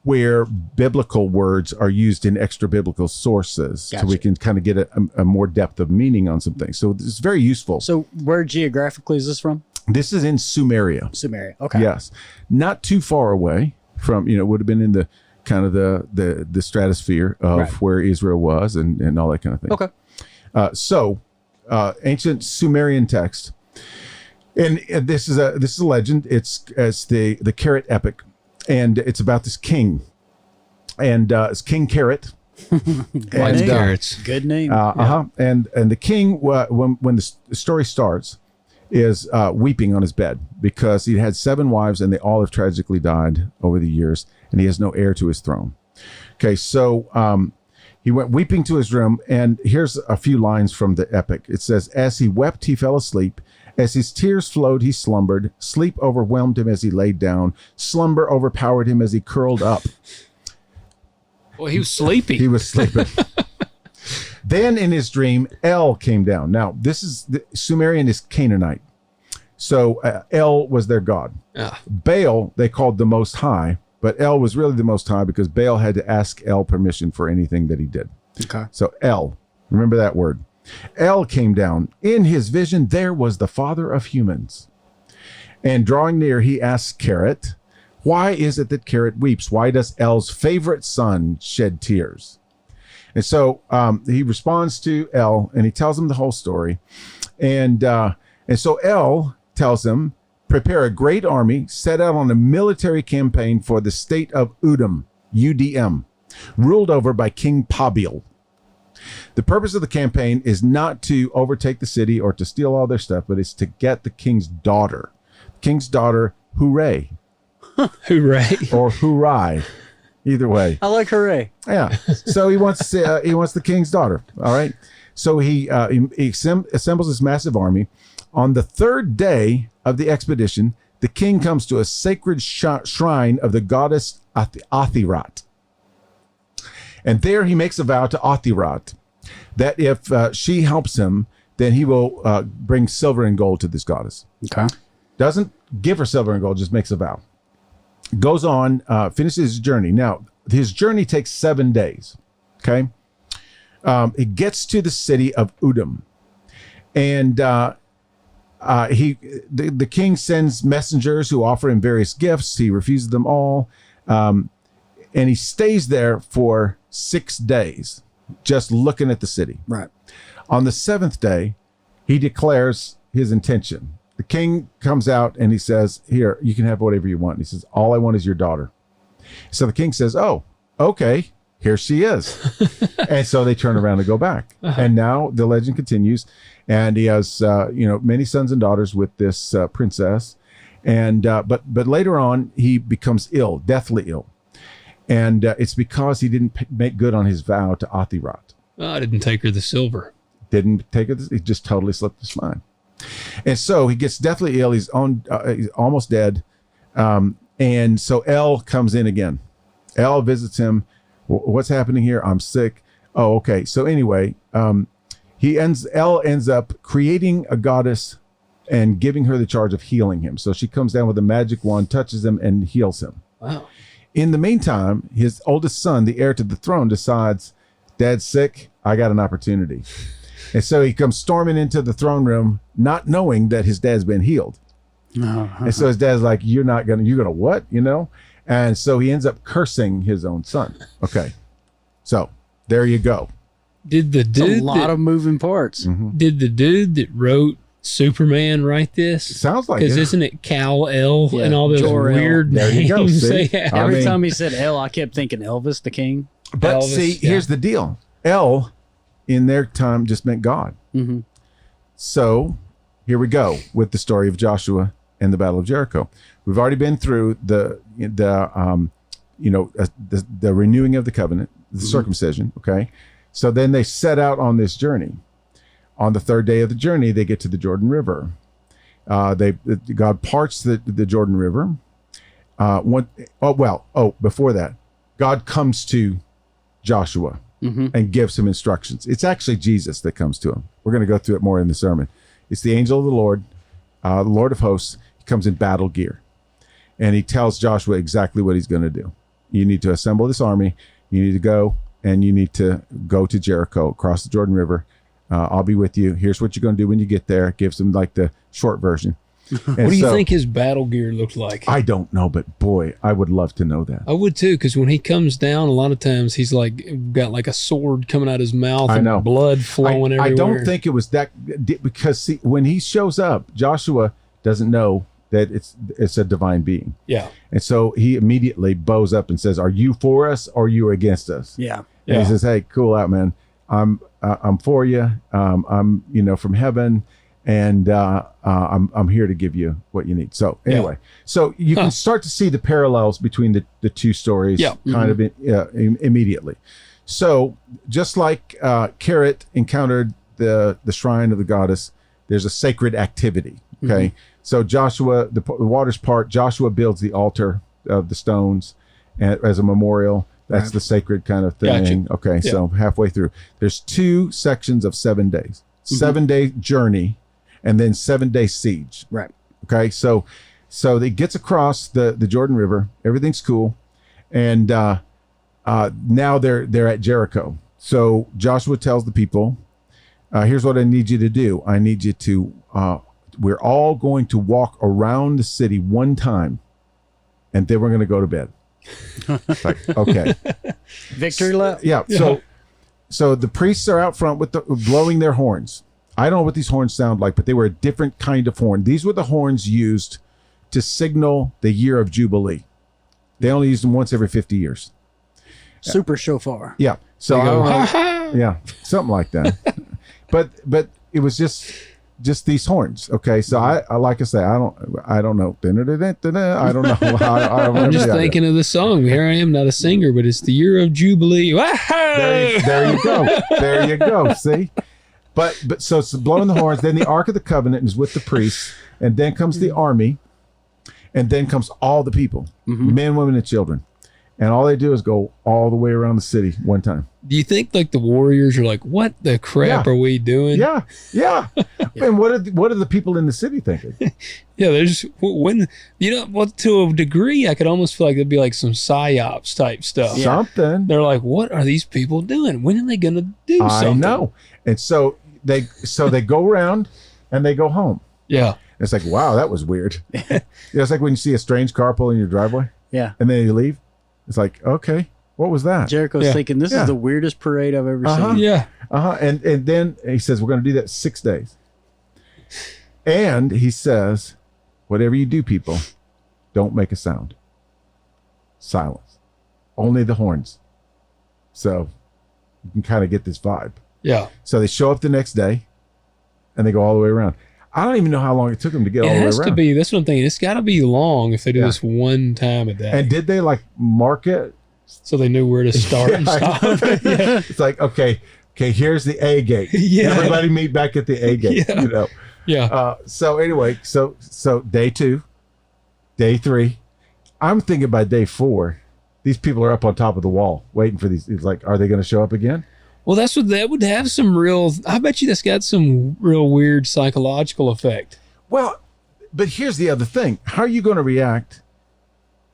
where biblical words are used in extra biblical sources. Gotcha. So we can kind of get a more depth of meaning on some things. So it's very useful. So where geographically is this from? This is in Sumeria. Sumeria. Okay. Yes. Not too far away from, would have been in the kind of the stratosphere of where Israel was and all that kind of thing. Okay. Ancient Sumerian text. And this is a legend. It's the Keret epic. And it's about this king, and it's King Keret. And carrots. Good name. And the king, when the story starts, is weeping on his bed because he had 7 wives and they all have tragically died over the years, and he has no heir to his throne. Okay, so he went weeping to his room, and here's a few lines from the epic. It says, "As he wept, he fell asleep. As his tears flowed, he slumbered. Sleep overwhelmed him as he laid down. Slumber overpowered him as he curled up." Well, he was sleepy. He was sleeping. Then in his dream, El came down. Now, Sumerian is Canaanite. So El was their god. Baal, they called the Most High, but El was really the Most High because Baal had to ask El permission for anything that he did. Okay. So El, remember that word. El came down. In his vision, there was the father of humans. And drawing near, he asked Keret, "Why is it that Keret weeps? Why does El's favorite son shed tears?" And so he responds to El, and he tells him the whole story. And so El tells him, "Prepare a great army, set out on a military campaign for the state of Udum, UDM, ruled over by King Pabil. The purpose of the campaign is not to overtake the city or to steal all their stuff, but it's to get the king's daughter. King's daughter, hooray." Hooray. Or hooray. Either way. I like hooray. Yeah. So he wants the king's daughter. All right. So he assembles this massive army. On the 3rd day of the expedition, the king comes to a sacred shrine of the goddess Athirat. And there he makes a vow to Athirat that if she helps him, then he will bring silver and gold to this goddess. Okay. Doesn't give her silver and gold, just makes a vow. Goes on, finishes his journey. Now, his journey takes 7 days. Okay. He gets to the city of Udum. And the king sends messengers who offer him various gifts. He refuses them all. And he stays there for 6 days, just looking at the city. Right. On the 7th day, he declares his intention. The king comes out and he says, "Here, you can have whatever you want." And he says, "All I want is your daughter." So the king says, "Oh, okay, here she is." And so they turn around and go back. And now the legend continues. And he has, many sons and daughters with this princess. And but later on, he becomes ill, deathly ill. And it's because he didn't make good on his vow to Athirat. Oh, I didn't take her the silver. Didn't take it. He just totally slipped his mind. And so he gets deathly ill. He's almost dead. And so El comes in again. El visits him. "What's happening here? I'm sick." "Oh, okay." So anyway, El ends up creating a goddess and giving her the charge of healing him. So she comes down with a magic wand, touches him, and heals him. Wow. In the meantime, his oldest son, the heir to the throne, decides, Dad's sick. I got an opportunity. And so he comes storming into the throne room, not knowing that his dad's been healed. And so his dad's like, you're going to what? You know? And so he ends up cursing his own son. Okay. So there you go. Did the dude a lot of moving parts. Did the dude that wrote Superman write this? Sounds like Because it. isn't it Kal-El Yeah, and all those Jor-El. weird There you go, names see? they have? Every time he said L, I kept thinking Elvis the King. But Elvis, see, yeah. here's the deal. El in their time just meant God. So here we go with the story of Joshua and the Battle of Jericho. We've already been through the renewing of the covenant, the circumcision. Okay. So then they set out on this journey. On the third day of the journey, they get to the Jordan River. God parts the Jordan River. Before that, God comes to Joshua and gives him instructions. It's actually Jesus that comes to him. We're going to go through it more in the sermon. It's the angel of the Lord of hosts. He comes in battle gear, and he tells Joshua exactly what he's going to do. You need to assemble this army. You need to go, and you need to go to Jericho, across the Jordan River. I'll be with you. Here's what you're going to do when you get there. Gives them like the short version. What do you think his battle gear looked like? I don't know, but boy, I would love to know that. I would too, because when he comes down, a lot of times he's like got like a sword coming out his mouth I and know. blood flowing everywhere. I don't think it was that, because see, when he shows up, Joshua doesn't know that it's a divine being. Yeah. And so he immediately bows up and says, are you for us or are you against us? Yeah. And he says, hey, cool out, man. I'm for you. I'm from heaven, and I'm here to give you what you need. So anyway, so you can start to see the parallels between the two stories kind of immediately. So just like Keret encountered the shrine of the goddess, there's a sacred activity. Okay. So Joshua, the waters part, Joshua builds the altar of the stones as a memorial. That's the sacred kind of thing. Gotcha. Okay, so halfway through. There's 2 sections of 7 days. 7-day journey and then 7-day siege. Right. Okay, so it gets across the Jordan River. Everything's cool. And now they're at Jericho. So Joshua tells the people, here's what I need you to do. I need you to, we're all going to walk around the city one time, and then we're going to go to bed. It's like, okay. Victory lap. Yeah. So the priests are out front with blowing their horns. I don't know what these horns sound like, but they were a different kind of horn. These were the horns used to signal the year of Jubilee. They only used them once every 50 years. Super shofar. Yeah. So They go, I "Ha don't know, yeah, something like that. but it was just these horns. Okay. So I like I say, I don't know. I don't know. I'm just thinking of the song. Here I am, not a singer, but it's the year of Jubilee. There you go. There you go. See? But so it's blowing the horns. Then the Ark of the Covenant is with the priests, and then comes the army, and then comes all the people, men, women, and children. And all they do is go all the way around the city one time. Do you think like the warriors are like, what the crap are we doing? Yeah. And what are the people in the city thinking? Yeah, there's to a degree, I could almost feel like it'd be like some psyops type stuff. Something. They're like, what are these people doing? When are they gonna do something? I know. And so they go around and they go home. Yeah. It's like, wow, that was weird. It's like when you see a strange car pull in your driveway. Yeah. And then you leave. It's like, okay, what was that? Jericho's thinking, this is the weirdest parade I've ever seen. Yeah. And then he says, we're going to do that 6 days. And he says, whatever you do, people, don't make a sound. Silence. Only the horns. So you can kind of get this vibe. Yeah. So they show up the next day and they go all the way around. I don't even know how long it took them to get all the way around. It has to be. That's what I'm thinking. It's got to be long if they do this one time a day. And did they like mark it? So they knew where to start and stop. Yeah. It's like, okay, here's the A gate. Yeah. Everybody meet back at the A gate. Yeah. Yeah. So anyway, so day 2, day 3. I'm thinking by day 4, these people are up on top of the wall waiting for these. It's like, are they going to show up again? Well, that would have some real, I bet you that's got some real weird psychological effect. Well, but here's the other thing. How are you going to react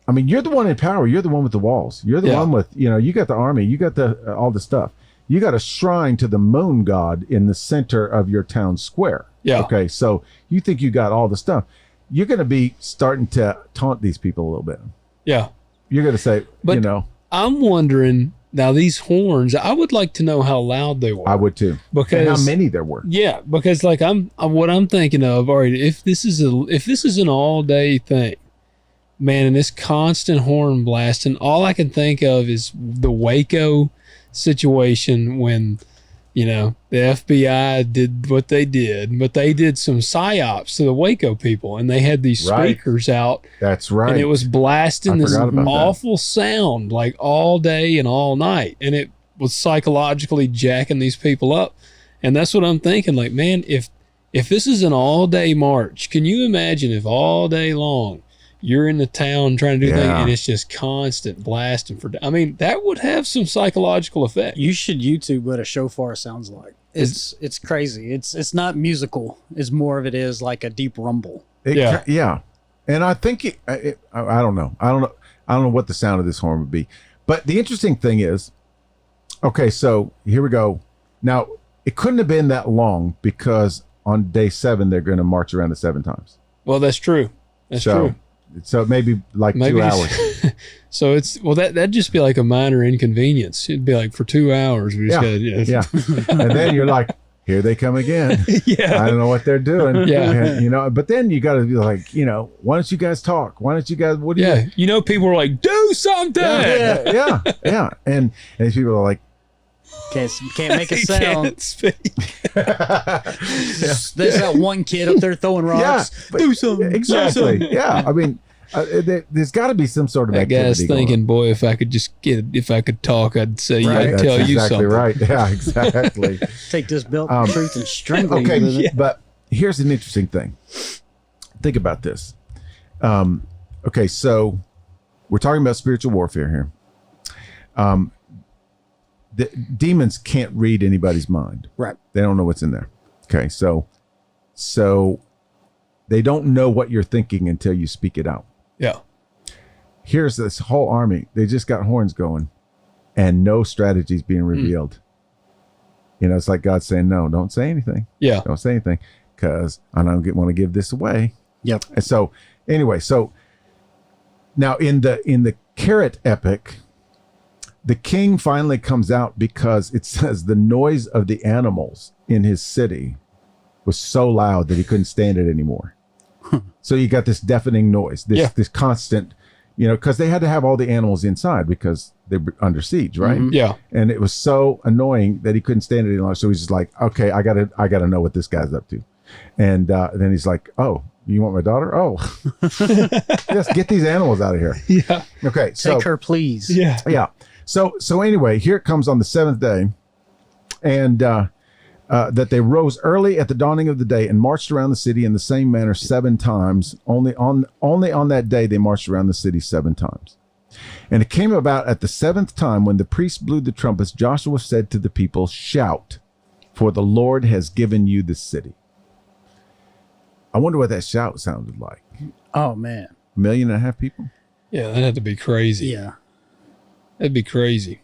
I mean, you're the one in power. You're the one with the walls. You're the one with, you got the army. You got the all the stuff. You got a shrine to the moon god in the center of your town square. Yeah. Okay. So you think you got all the stuff. You're going to be starting to taunt these people a little bit. Yeah. You're going to say, but I'm wondering now, these horns, I would like to know how loud they were. I would too. Because and how many there were. Yeah. Because what I'm thinking of, all right, if this is an all day thing, man, and this constant horn blasting, all I can think of is the Waco situation when, the FBI did what they did, but they did some psyops to the Waco people, and they had these speakers out. That's right. And it was blasting this awful sound like all day and all night, and it was psychologically jacking these people up. And that's what I'm thinking. Like, man, if this is an all day march, can you imagine if all day long you're in the town trying to do things and it's just constant blasting that would have some psychological effect. You should YouTube what a shofar sounds like. It's crazy. It's not musical. It's more of it is like a deep rumble. Yeah. And I think I don't know. I don't know what the sound of this horn would be. But the interesting thing is, okay, so here we go. Now, it couldn't have been that long because on day 7 they're going to march around it 7 times. Well, that's true. That's true. So maybe 2 hours. So that'd just be like a minor inconvenience. It'd be like for 2 hours. We just gotta, And then you're like, here they come again. I don't know what they're doing. And, but then you got to be like, why don't you guys talk? Why don't you guys, what do you? People are like, do something. Yeah. And these people are like, can't make a sound. Can't speak. There's that one kid up there throwing rocks. Do something. Exactly. Yeah. I mean, there's got to be some sort of activity. That guy's thinking, boy, if I could talk, I'd say, I'd tell you something. Right. Yeah, exactly. Take this belt of truth and strangle you with it. But here's an interesting thing. Think about this. Okay, so we're talking about spiritual warfare here. The demons can't read anybody's mind. Right. They don't know what's in there. Okay, so they don't know what you're thinking until you speak it out. Yeah. Here's this whole army. They just got horns going and no strategies being revealed. It's like God saying, no, don't say anything. Yeah. Don't say anything because I don't want to give this away. Yep. And so anyway, now in the Keret epic, the king finally comes out because it says the noise of the animals in his city was so loud that he couldn't stand it anymore. So you got this deafening noise, this constant, because they had to have all the animals inside because they were under siege, right? Mm-hmm. Yeah. And it was so annoying that he couldn't stand it any longer. So he's just like, okay, I gotta know what this guy's up to. And then he's like, oh, you want my daughter? Oh, yes, get these animals out of here. Yeah. Okay. Take her, please. Yeah. Yeah. So anyway, here it comes on the 7th day, and that they rose early at the dawning of the day and marched around the city in the same manner 7 times. Only on that day they marched around the city 7 times. And it came about at the 7th time when the priests blew the trumpets, Joshua said to the people, "Shout, for the Lord has given you the city." I wonder what that shout sounded like. Oh man, 1.5 million people. Yeah, that'd have to be crazy. Yeah. That'd be crazy.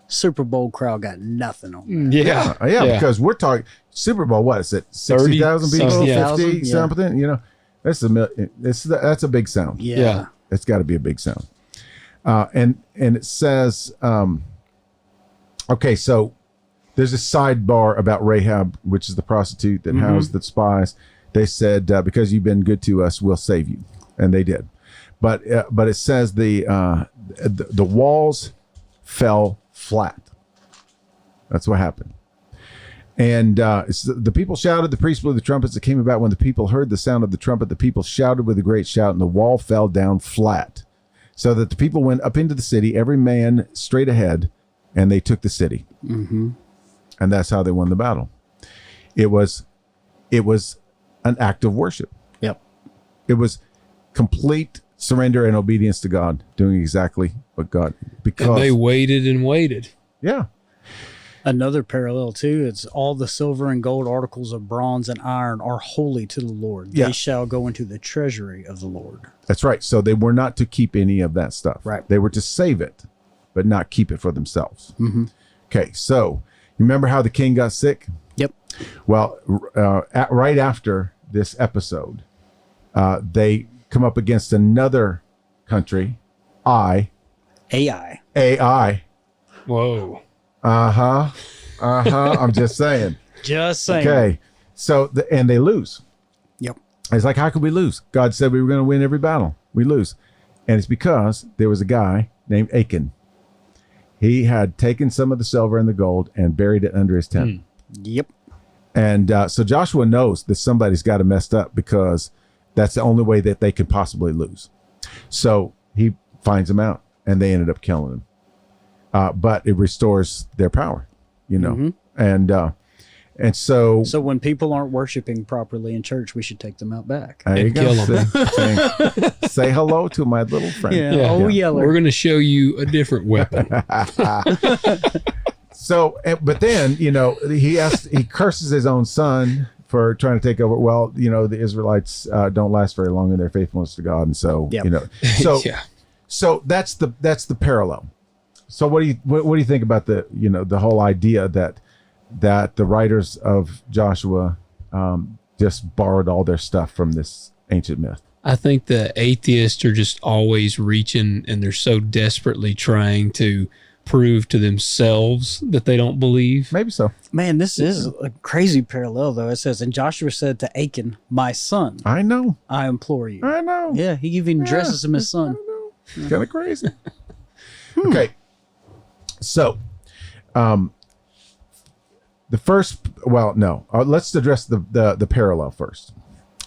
Super Bowl crowd got nothing on that. Yeah, because we're talking Super Bowl. What is it? 60,000 people, 50 something. That's a big sound. Yeah. It's got to be a big sound. And it says, okay, so there's a sidebar about Rahab, which is the prostitute that housed the spies. They said, because you've been good to us, we'll save you, and they did. But it says the walls fell flat. That's what happened. And the people shouted, the priests blew the trumpets. It came about when the people heard the sound of the trumpet, the people shouted with a great shout, and the wall fell down flat, so that the people went up into the city, every man straight ahead, and they took the city. Mm-hmm. And that's how they won the battle. It was an act of worship. Yep. It was complete surrender and obedience to God, doing exactly what God, because and they waited and waited. Yeah. Another parallel too, it's all the silver and gold articles of bronze and iron are holy to the Lord. Yeah. They shall go into the treasury of the Lord. That's right. So they were not to keep any of that stuff. Right. They were to save it, but not keep it for themselves. Mm-hmm. Okay. So you remember how the king got sick? Yep. Well, right after this episode, they come up against another country, AI. Whoa. I'm just saying. Just saying. Okay. So, and they lose. Yep. It's like, how could we lose? God said we were going to win every battle. We lose. And it's because there was a guy named Achan. He had taken some of the silver and the gold and buried it under his tent. Yep. And so Joshua knows that somebody's got him messed up because that's the only way that they could possibly lose. So he finds him out, and they ended up killing him. But it restores their power, you know. Mm-hmm. And so when people aren't worshiping properly in church, we should take them out back. there you And go. kill 'em. Say hello to my little friend. Yeah. Oh, Yeller. We're going to show you a different weapon. So, but then, you know, he curses his own son for trying to take over. Well, you know, the Israelites don't last very long in their faithfulness to God, and so Yep. you know, so Yeah. so that's the parallel. So what do you think about the whole idea that the writers of Joshua just borrowed all their stuff from this ancient myth? I think the atheists are just always reaching, and they're so desperately trying to prove to themselves that they don't believe. Maybe so. Man, this is a crazy parallel, though. It says, and Joshua said to Achan, my son, I know. I implore you. I know. Yeah, he even dresses him as son. Kind of crazy. Okay. So, the first, let's address the parallel first,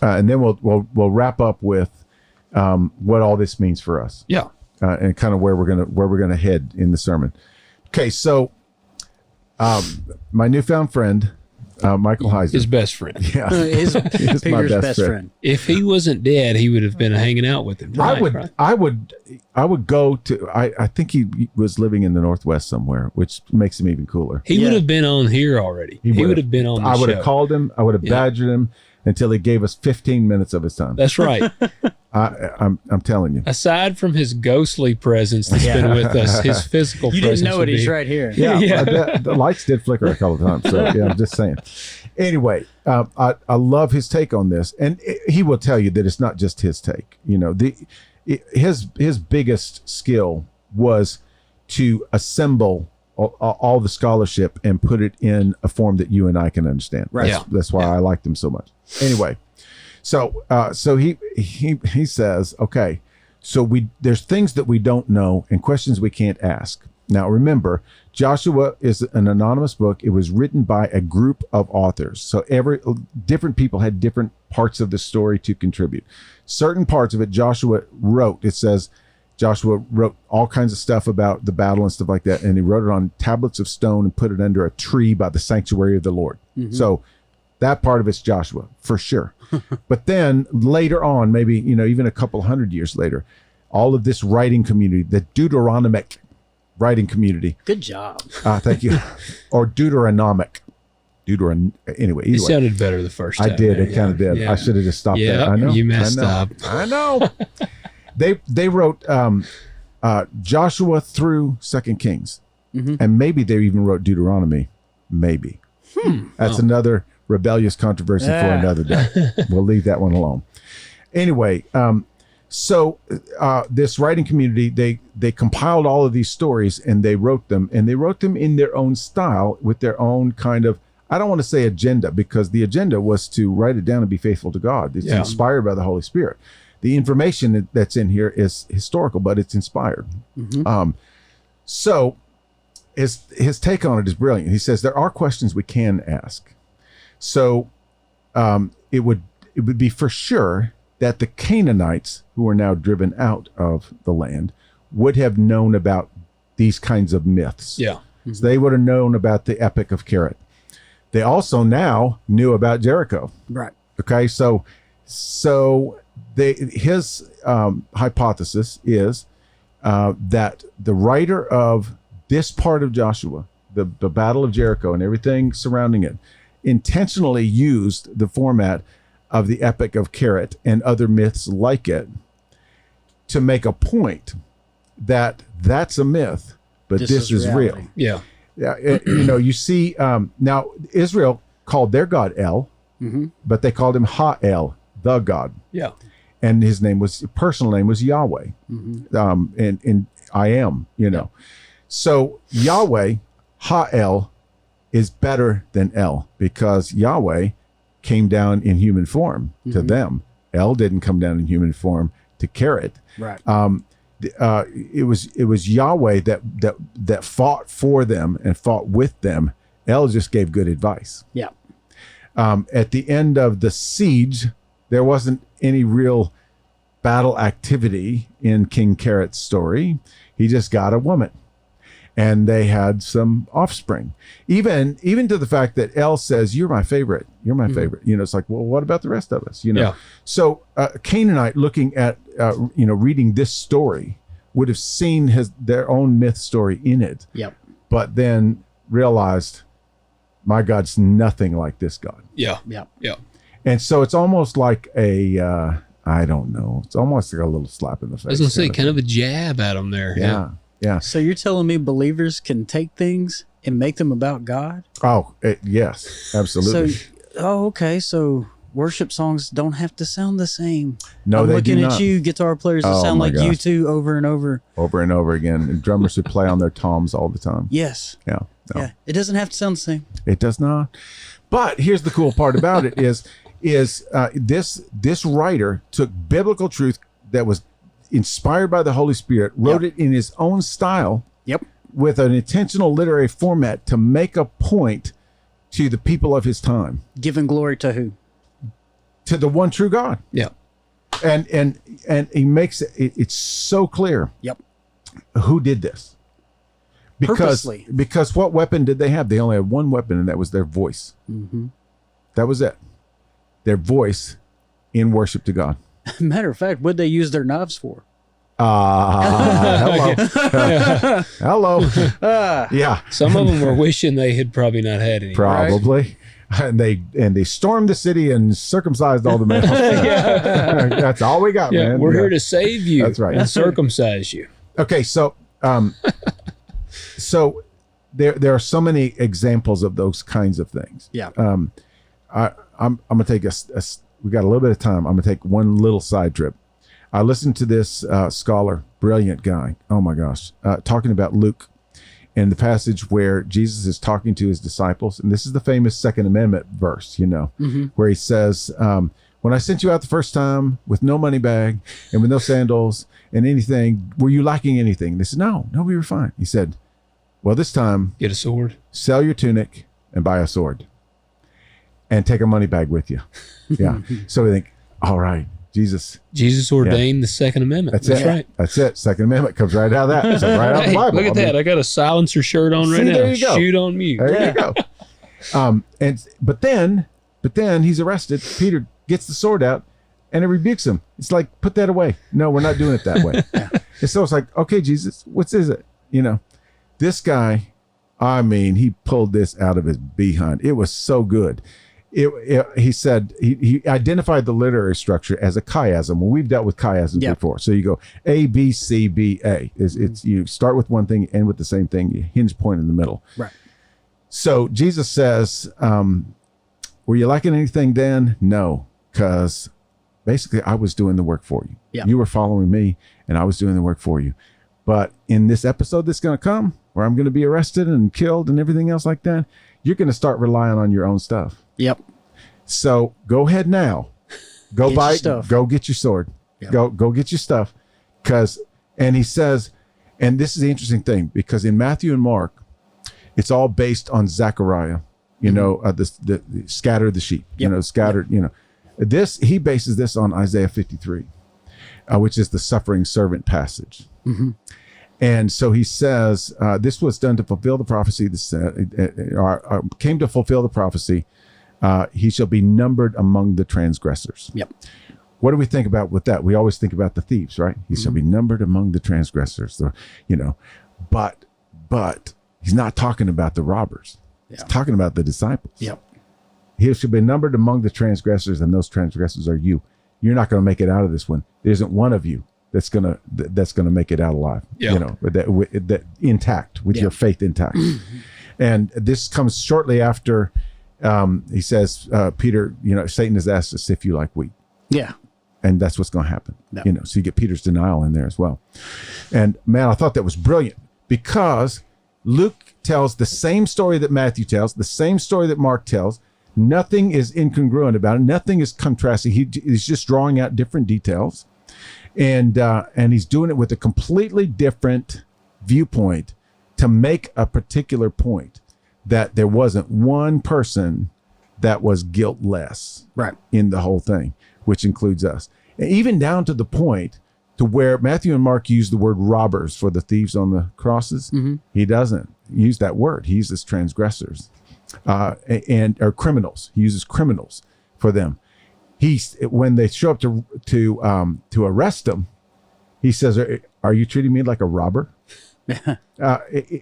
and then we'll wrap up with what all this means for us. Yeah. And kind of where we're gonna head in the sermon. Okay, so my newfound friend, Michael Heiser, His best friend. yeah, Is He's my Peter's best friend. If he wasn't dead, he would have been hanging out with him. I Right. would go to. I think he was living in the Northwest somewhere, which makes him even cooler. He would have been on here already. He would have been on the I would show. have called him. I would have badgered him until he gave us 15 minutes of his time. That's right. I'm telling you. Aside from his ghostly presence that's been with us, his physical You presence didn't know would it. He's be- right here. Yeah, Yeah. the lights did flicker a couple of times. So yeah, I'm just saying. Anyway, I love his take on this, and he will tell you that it's not just his take. You know, his biggest skill was to assemble all the scholarship and put it in a form that you and I can understand. Right. That's why I liked him so much. Anyway, so he says, okay, so there's things that we don't know and questions we can't ask. Now remember, Joshua is an anonymous book. It was written by a group of authors. So different people had different parts of the story to contribute. Certain parts of it Joshua wrote. It says Joshua wrote all kinds of stuff about the battle and stuff like that, and he wrote it on tablets of stone and put it under a tree by the sanctuary of the Lord. Mm-hmm. So that part of it's Joshua for sure. But then later on, maybe even a couple hundred years later, all of this writing community, the Deuteronomic writing community. Good job. Thank you. Or Deuteronomic. Anyway, It sounded better the first time. I did. It kind of did. Yeah. I should have just stopped Yeah, there. I know. you messed up. I know. They wrote Joshua through 2 Kings. Mm-hmm. And maybe they even wrote Deuteronomy. Maybe. That's another rebellious controversy for another day. We'll leave that one alone. Anyway, so this writing community, they compiled all of these stories and they wrote them in their own style with their own kind of, I don't want to say agenda, because the agenda was to write it down and be faithful to God. It's inspired by the Holy Spirit. The information that's in here is historical, but it's inspired. Mm-hmm. So his take on it is brilliant. He says there are questions we can ask. So it would be for sure that the Canaanites, who are now driven out of the land, would have known about these kinds of myths. Yeah. Mm-hmm. So they would have known about the Epic of Keret. They also now knew about Jericho. Right. Okay, so his hypothesis is that the writer of this part of Joshua the Battle of Jericho and everything surrounding it, intentionally used the format of the Epic of Keret and other myths like it to make a point that that's a myth, but this is real. Yeah. Yeah, you see, now Israel called their god El, but they called him Ha-El, the God. Yeah. And his personal name was Yahweh. And I am, So Yahweh, Ha-El, is better than El because Yahweh came down in human form to them. El didn't come down in human form to Keret. Right. It was Yahweh that fought for them and fought with them. El just gave good advice. Yeah. At the end of the siege, there wasn't any real battle activity in King Keret's story. He just got a woman, and they had some offspring. Even to the fact that El says, "You're my favorite. You're my favorite." It's like, well, what about the rest of us? Yeah. So Canaanite looking at reading this story would have seen their own myth story in it. Yep. But then realized, my God's nothing like this God. Yeah. Yeah. Yeah. And so it's almost like I don't know. It's almost like a little slap in the face. I was going to say, kind of a jab at them there. Yeah. Yeah. So you're telling me believers can take things and make them about God? Oh, yes, absolutely. Okay. So worship songs don't have to sound the same. No, they do not. Looking at you, guitar players that sound like you two over and over. Over and over again. And drummers who play on their toms all the time. Yes. Yeah. No. Yeah. It doesn't have to sound the same. It does not. But here's the cool part about it is this writer took biblical truth that was inspired by the Holy Spirit, wrote it in his own style. Yep. With an intentional literary format to make a point to the people of his time. Giving glory to who? To the one true God. Yeah. And he makes it's so clear. Yep. Who did this? Purposely. Because what weapon did they have? They only had one weapon, and that was their voice. That was it. Their voice in worship to God. Matter of fact, what'd they use their knives for? Hello. Hello. Yeah. Some of them were wishing they had probably not had any. Probably. Right? And they stormed the city and circumcised all the males. That's all we got, man. We're here to save you. That's right. And circumcise you. Okay, so so there are so many examples of those kinds of things. Yeah. I'm gonna take we got a little bit of time. I'm gonna take one little side trip. I listened to this scholar, brilliant guy. Oh my gosh, talking about Luke and the passage where Jesus is talking to his disciples, and this is the famous Second Amendment verse, where he says, "When I sent you out the first time with no money bag and with no sandals and anything, were you lacking anything?" They said, "No, we were fine." He said, "Well, this time, get a sword, sell your tunic, and buy a sword, and take a money bag with you." Yeah. So we think, all right, Jesus ordained the Second Amendment. That's right. That's it. Second Amendment comes right out of that. It's right out of the Bible. Look at that. I got a silencer shirt on right now. There you go. Shoot on mute. There you go. But then he's arrested. Peter gets the sword out and it rebukes him. It's like, put that away. No, we're not doing it that way. And so it's like, okay, Jesus, what is it? This guy, he pulled this out of his behind. It was so good. He said he identified the literary structure as a chiasm. Well, we've dealt with chiasms before. So you go A, B, C, B, A. It's you start with one thing, end with the same thing. You hinge point in the middle. Right. So Jesus says, were you lacking anything then? No, because basically I was doing the work for you. Yeah. You were following me, and I was doing the work for you. But in this episode that's going to come, where I'm going to be arrested and killed and everything else like that, you're going to start relying on your own stuff. Yep. So go ahead now. Go buy. Go get your sword. Yep. Go get your stuff. And he says, and this is the interesting thing, because in Matthew and Mark, it's all based on Zechariah. The scatter the sheep. Yep. Scattered. This he bases this on Isaiah 53, which is the suffering servant passage. Mm-hmm. And so he says, this was done to fulfill the prophecy. Came to fulfill the prophecy. He shall be numbered among the transgressors. Yep. What do we think about with that? We always think about the thieves, right? He shall be numbered among the transgressors. But he he's not talking about the robbers. He's talking about the disciples. Yep. He should be numbered among the transgressors, and those transgressors are you. You're not going to make it out of this one. There isn't one of you that's gonna make it out alive. Yeah. You know, that intact, with your faith intact. And this comes shortly after he says, Peter, you know, Satan has asked to sift you like wheat. Yeah. And that's what's going to happen. No. You know, so you get Peter's denial in there as well. And man, I thought that was brilliant, because Luke tells the same story that Matthew tells, the same story that Mark tells. Nothing is incongruent about it. Nothing is contrasting. He's just drawing out different details, and he's doing it with a completely different viewpoint to make a particular point, that there wasn't one person that was guiltless in the whole thing, which includes us. And even down to the point to where Matthew and Mark use the word robbers for the thieves on the crosses. He doesn't use that word. He uses transgressors or criminals. He uses criminals for them. When they show up to arrest him, he says, "Are you treating me like a robber?"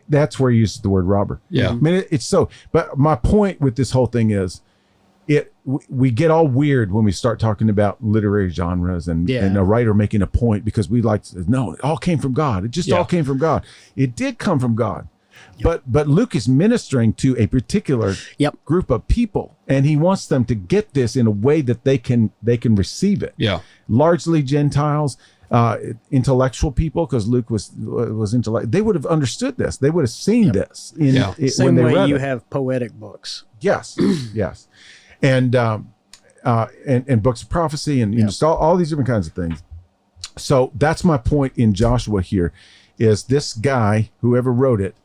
That's where he uses the word robber. Yeah. I mean, it's so. But my point with this whole thing is, we get all weird when we start talking about literary genres and a writer making a point, because we like to say, no, it all came from God. It just all came from God. It did come from God. But Luke is ministering to a particular group of people, and he wants them to get this in a way that they can receive it. Yeah. Largely Gentiles, intellectual people, because Luke was intellect. They would have understood this. They would have seen this Same when they way read you it. have poetic books. Yes. Yes. And books of prophecy and just all these different kinds of things. So that's my point in Joshua here, is this guy, whoever wrote it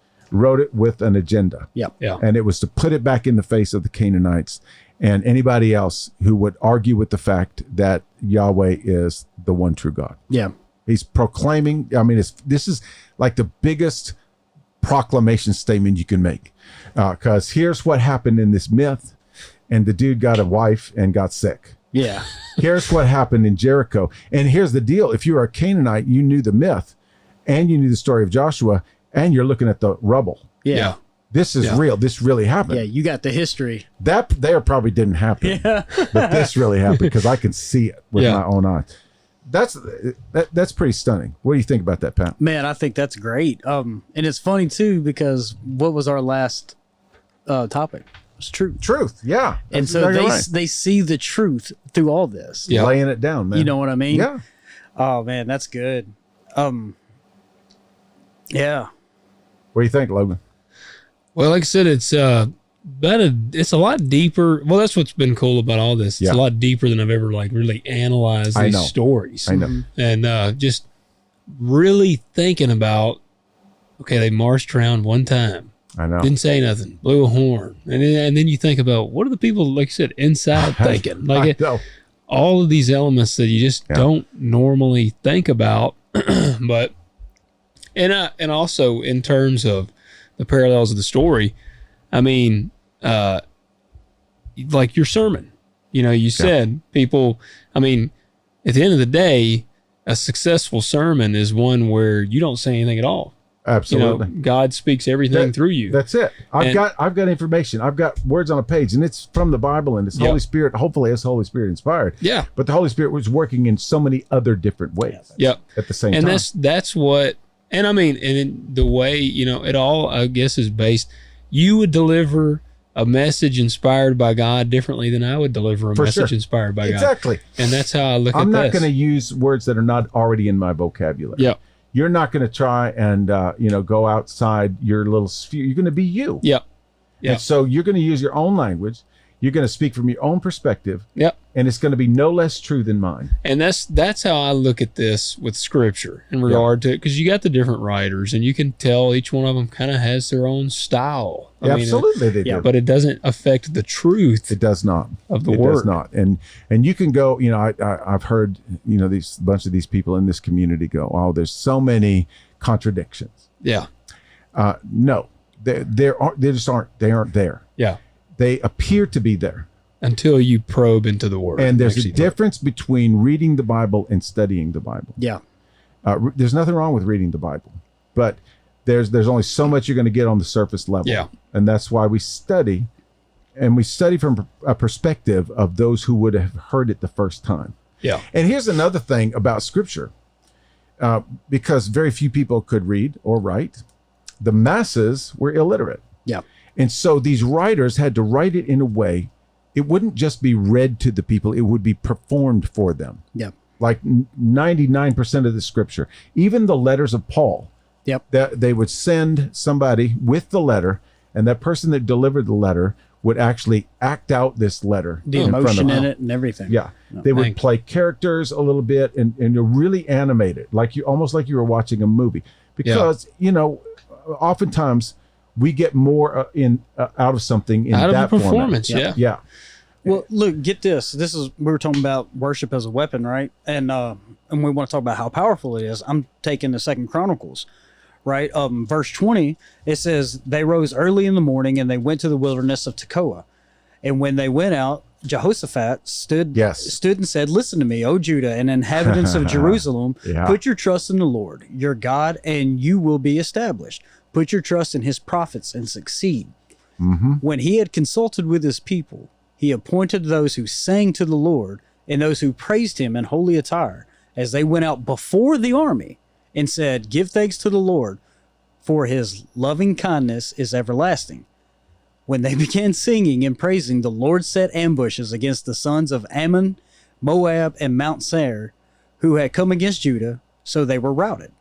with an agenda. Yeah. And it was to put it back in the face of the Canaanites and anybody else who would argue with the fact that Yahweh is the one true God. Yeah. He's proclaiming, I mean, this is like the biggest proclamation statement you can make. Because here's what happened in this myth. And the dude got a wife and got sick. Yeah. Here's what happened in Jericho. And here's the deal. If you were a Canaanite, you knew the myth and you knew the story of Joshua, and you're looking at the rubble. Yeah. This is real. This really happened. Yeah, you got the history. That there probably didn't happen. Yeah. But this really happened, because I can see it with my own eyes. That's pretty stunning. What do you think about that, Pat? Man, I think that's great. And it's funny too, because what was our last topic? It's truth. Yeah. And so exactly they see the truth through all this. Yeah. Laying it down, man. You know what I mean? Yeah. Oh man, that's good. Yeah. What do you think, Logan? Well, like I said, it's a lot deeper. Well, that's what's been cool about all this. It's a lot deeper than I've ever really analyzed these stories. I know. And just really thinking about, okay, they marched around one time. I know. Didn't say nothing. Blew a horn. And then you think about, what are the people, like you said, inside thinking? Like all of these elements that you just don't normally think about. But and also in terms of the parallels of the story, I mean, like your sermon, you said people, I mean, at the end of the day, a successful sermon is one where you don't say anything at all. Absolutely. God speaks everything through you. That's it. I've got information. I've got words on a page, and it's from the Bible, and it's Holy Spirit. Hopefully it's Holy Spirit inspired. Yeah. But the Holy Spirit was working in so many other different ways. Yep. At the same time. And that's what, and I mean, and in the way, it all, I guess, is based, you would deliver a message inspired by God differently than I would deliver a message inspired by God. Exactly. And that's how I look at this. I'm not going to use words that are not already in my vocabulary. Yeah. You're not going to try and, go outside your little sphere. You're going to be you. Yep. And so you're going to use your own language. You're going to speak from your own perspective. Yep. And it's going to be no less true than mine. And that's how I look at this with scripture in regard to it, because you got the different writers, and you can tell each one of them kind of has their own style. Absolutely, they do. But it doesn't affect the truth. It does not. Of the word. It does not. And you can go. I've heard these bunch of these people in this community go, "Oh, there's so many contradictions." Yeah. No, they just aren't. They aren't there. Yeah. They appear to be there. Until you probe into the word. And there's a difference between reading the Bible and studying the Bible. Yeah. There's nothing wrong with reading the Bible, but there's only so much you're going to get on the surface level. Yeah. And that's why we study, and we study from a perspective of those who would have heard it the first time. Yeah. And here's another thing about Scripture. Because very few people could read or write, the masses were illiterate. Yeah. And so these writers had to write it in a way, it wouldn't just be read to the people, it would be performed for them. Yeah. Like 99% of the Scripture, even the letters of Paul, Yep. that they would send somebody with the letter, and that person that delivered the letter would actually act out this letter. The in front emotion of in them. it and everything. Yeah. They would play characters a little bit and you really animate it, like you almost like you were watching a movie. Because, oftentimes we get more out of something in out that of a performance. format. Yeah. Yeah. Well, look, get this. We were talking about worship as a weapon, right? And we want to talk about how powerful it is. I'm taking the 2 Chronicles, right? Verse 20, it says, they rose early in the morning and they went to the wilderness of Tekoa. And when they went out, Jehoshaphat stood and said, listen to me, O Judah and inhabitants of Jerusalem, put your trust in the Lord, your God, and you will be established. Put your trust in his prophets and succeed. Mm-hmm. When he had consulted with his people, he appointed those who sang to the Lord and those who praised him in holy attire as they went out before the army and said, give thanks to the Lord, for his loving kindness is everlasting. When they began singing and praising, the Lord set ambushes against the sons of Ammon, Moab, and Mount Seir, who had come against Judah, so they were routed.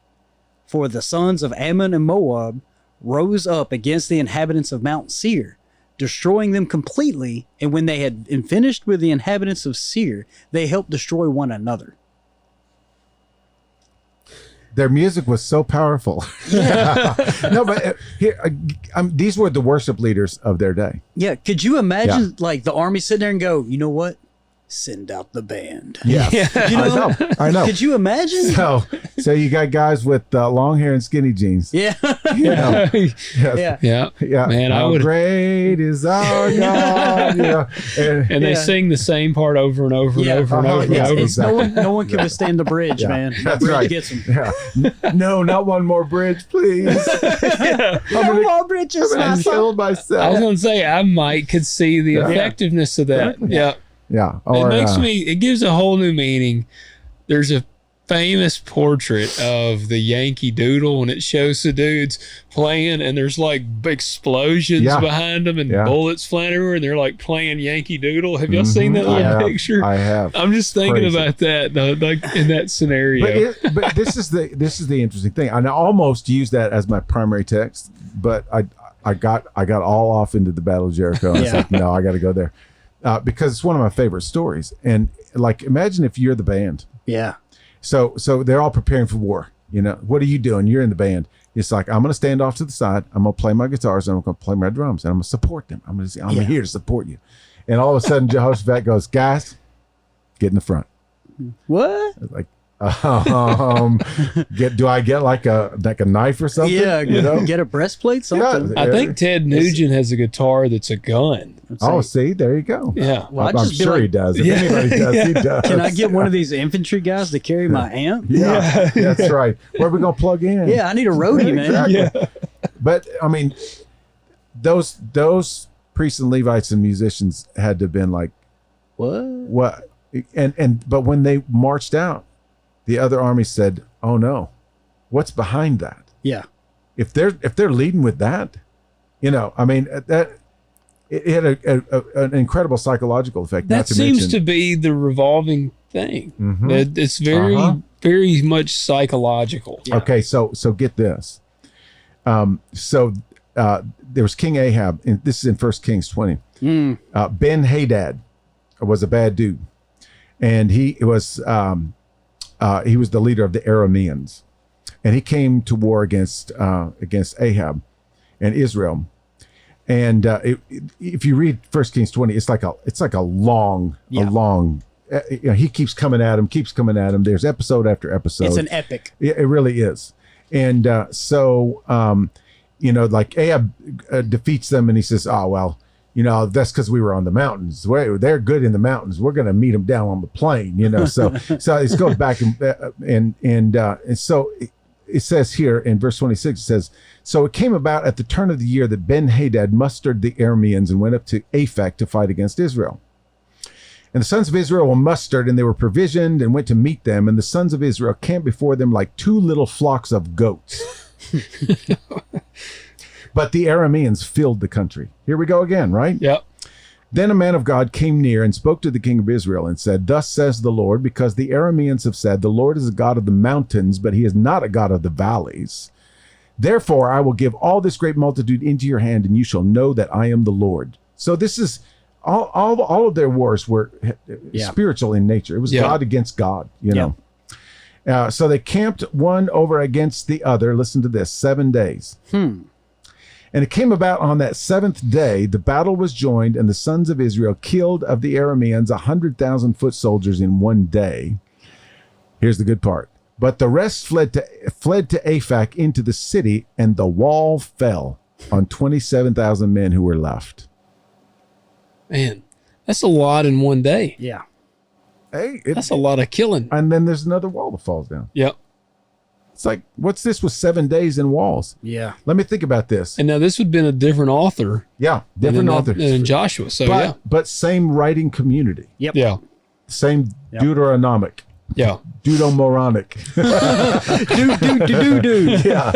For the sons of Ammon and Moab rose up against the inhabitants of Mount Seir, destroying them completely, and when they had finished with the inhabitants of Seir, they helped destroy one another. Their music was so powerful. No, but these were the worship leaders of their day. Yeah, could you imagine like the army sitting there and go, you know what? Send out the band. Yeah, You know? I know. Could you imagine? So you got guys with long hair and skinny jeans. Yeah. You know? Yeah. Yeah. Man, How great is our God. And they sing the same part over and over and over and over and over. Exactly. No one can withstand the bridge, man. That That's bridge right. gets them. Yeah. No, not one more bridge, please. No more bridges. I'm kill I myself. was going to say, I could see the effectiveness of that. Yeah. Yeah. It gives a whole new meaning. There's a famous portrait of the Yankee Doodle, and it shows the dudes playing, and there's like explosions behind them and bullets flying everywhere, and they're like playing Yankee Doodle. Have y'all seen that little picture? I have. I'm just thinking about that, like in that scenario. But this is the interesting thing. I almost used that as my primary text, but I got all off into the Battle of Jericho. I was like, no, I got to go there. Because it's one of my favorite stories. And like, imagine if you're the band. Yeah. So they're all preparing for war. You know, what are you doing? You're in the band. It's like, I'm going to stand off to the side. I'm going to play my guitars and I'm going to play my drums and I'm going to support them. I'm here to support you. And all of a sudden, Jehoshaphat goes, guys, get in the front. What? Like, do I get like a knife or something? Yeah, get a breastplate, something. I think Ted Nugent has a guitar that's a gun. See, there you go. Yeah. Well, I'm sure he does. If anybody does, he does. Can I get one of these infantry guys to carry my amp? Yeah, that's right. Where are we going to plug in? Yeah, I need a roadie, man. Exactly. Yeah. But I mean, those priests and Levites and musicians had to have been like, what? But when they marched out, the other army said, "Oh no, what's behind that?" Yeah. If they're leading with that, I mean that it had an incredible psychological effect. That seems to be the revolving thing. Mm-hmm. It's very very much psychological. Yeah. Okay, so get this. There was King Ahab, and this is in 1 Kings 20. Ben Hadad was a bad dude, and he was the leader of the Arameans, and he came to war against Ahab and Israel. And if you read 1 Kings 20, it's like a long. He keeps coming at him. There's episode after episode. It's an epic. It really is. And like Ahab defeats them, and he says, "Oh well, that's because we were on the mountains. They're good in the mountains. We're going to meet them down on the plain." So this goes back and so it says here in verse 26, it says, so it came about at the turn of the year that Ben-Hadad mustered the Arameans and went up to Aphek to fight against Israel. And the sons of Israel were mustered, and they were provisioned and went to meet them. And the sons of Israel camped before them like two little flocks of goats. But the Arameans filled the country. Here we go again, right? Yep. Then a man of God came near and spoke to the king of Israel and said, thus says the Lord, because the Arameans have said, the Lord is a God of the mountains, but he is not a God of the valleys. Therefore, I will give all this great multitude into your hand, and you shall know that I am the Lord. So this is all of their wars were spiritual in nature. It was God against God, you know. So they camped one over against the other. Listen to this, 7 days. And it came about on that seventh day, the battle was joined, and the sons of Israel killed of the Arameans 100,000 foot soldiers in 1 day. Here's the good part. But the rest fled to Aphek into the city, and the wall fell on 27,000 men who were left. Man, that's a lot in 1 day. Yeah. Hey, that's a lot of killing. And then there's another wall that falls down. Yep. It's like, what's this with 7 days and walls? Yeah. Let me think about this. And now this would have been a different author. Yeah, different author. Than Joshua. So but same writing community. Yep. Yeah. Same Deuteronomic. Yeah. Deuteromoronic. Yeah.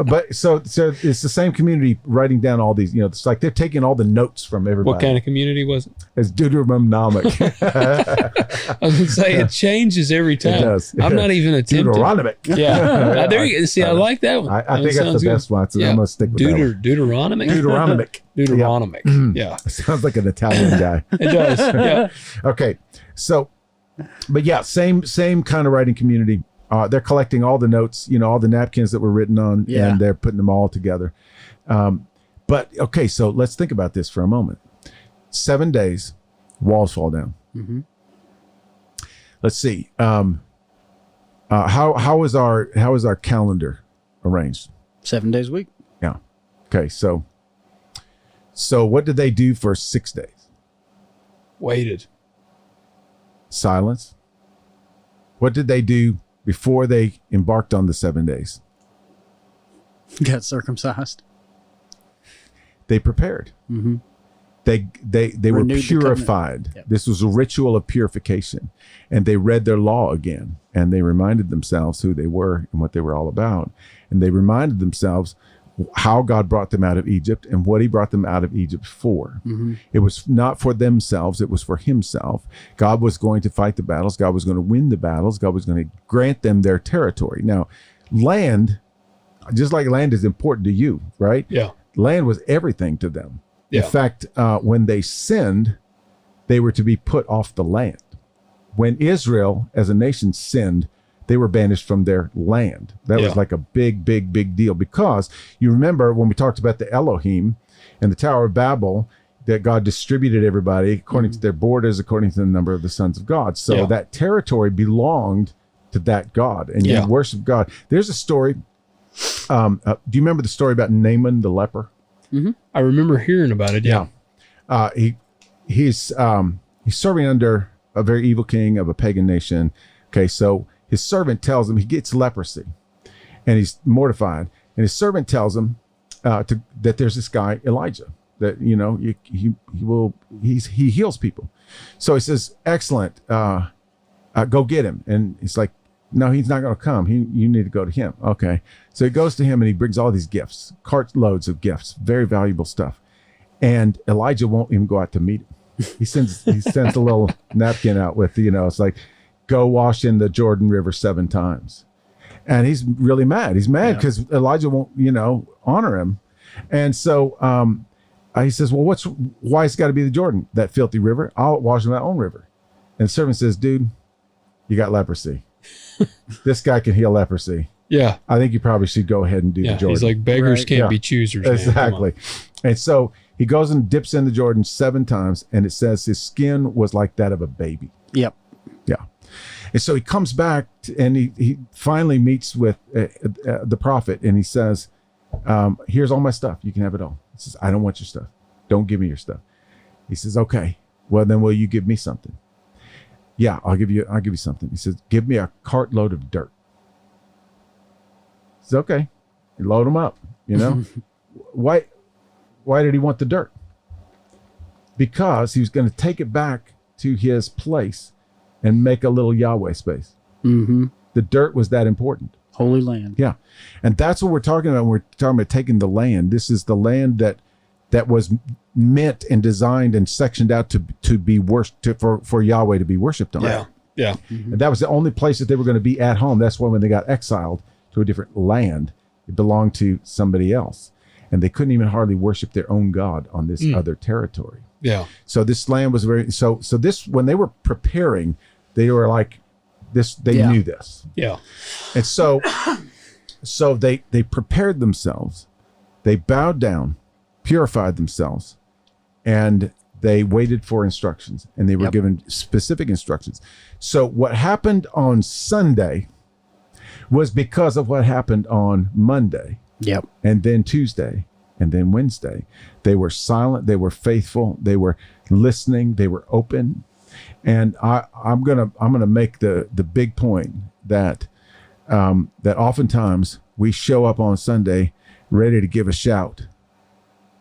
But so it's the same community writing down all these, you know, it's like they're taking all the notes from everybody. What kind of community was it? It's Deuteronomic. I was going to say it changes every time. It does. I'm not even attempting. Deuteronomic. Yeah. There you go. See, I like that one. I think that's the best one. So I'm going to stick with that one. Deuteronomic. Deuteronomic. Yeah. Sounds like an Italian guy. It does. Yeah. Okay. So, but yeah, same kind of writing community. They're collecting all the notes, you know, all the napkins that were written on, and they're putting them all together. But okay, so let's think about this for a moment. 7 days, walls fall down. Mm-hmm. Let's see. How is our calendar arranged? 7 days a week. Yeah. Okay. So what did they do for 6 days? Waited. Silence. What did they do before they embarked on the 7 days? Got circumcised. They prepared. Mm-hmm. They were purified. Yep. This was a ritual of purification, and they read their law again, and they reminded themselves who they were and what they were all about, and they reminded themselves how God brought them out of Egypt and what he brought them out of Egypt for. Mm-hmm. It was not for themselves. It was for himself. God was going to fight the battles. God was going to win the battles. God was going to grant them their territory. Now, land, just like land is important to you, right? Yeah. Land was everything to them. Yeah. In fact, when they sinned, they were to be put off the land. When Israel as a nation sinned, they were banished from their land. That was like a big deal, because you remember when we talked about the Elohim and the Tower of Babel, that God distributed everybody according to their borders, according to the number of the sons of God. So that territory belonged to that God, and you worship God. There's a story. Do you remember the story about Naaman the leper? Mm-hmm. I remember hearing about it. Yeah. He's serving under a very evil king of a pagan nation. Okay, so his servant tells him he gets leprosy, and he's mortified. And his servant tells him that there's this guy Elijah that he heals people. So he says, "Excellent, go get him." And he's like, "No, he's not going to come. You need to go to him." Okay, so he goes to him and he brings all these gifts, cartloads of gifts, very valuable stuff. And Elijah won't even go out to meet him. He sends a little napkin out with, it's like, go wash in the Jordan River 7 times. And he's really mad. He's mad because Elijah won't, honor him. And so he says, well, why it's got to be the Jordan, that filthy river? I'll wash in my own river. And the servant says, dude, you got leprosy. This guy can heal leprosy. Yeah. I think you probably should go ahead and do the Jordan. He's like, beggars can't be choosers. Exactly. And so he goes and dips in the Jordan 7 times, and it says his skin was like that of a baby. Yep. Yeah. And so he comes back and he finally meets with the prophet, and he says, here's all my stuff. You can have it all. He says, I don't want your stuff. Don't give me your stuff. He says, okay, well then will you give me something? Yeah, I'll give you something. He says, give me a cartload of dirt. It's okay. You load them up, Why did he want the dirt? Because he was going to take it back to his place and make a little Yahweh space. Mm-hmm. The dirt was that important. Holy land. Yeah. And that's what we're talking about when we're talking about taking the land. This is the land that was meant and designed and sectioned out to be worshipped, for Yahweh to be worshipped on. Yeah. Yeah. Mm-hmm. And that was the only place that they were going to be at home. That's why when they got exiled to a different land, it belonged to somebody else. And they couldn't even hardly worship their own God on this other territory. Yeah. So this land was so this, when they were preparing, they were like this, they knew this. Yeah. And so they prepared themselves, they bowed down, purified themselves, and they waited for instructions, and they were given specific instructions. So what happened on Sunday was because of what happened on Monday. Yep. And then Tuesday, and then Wednesday. They were silent, they were faithful, they were listening, they were open. And I'm gonna make the big point that that oftentimes we show up on Sunday ready to give a shout,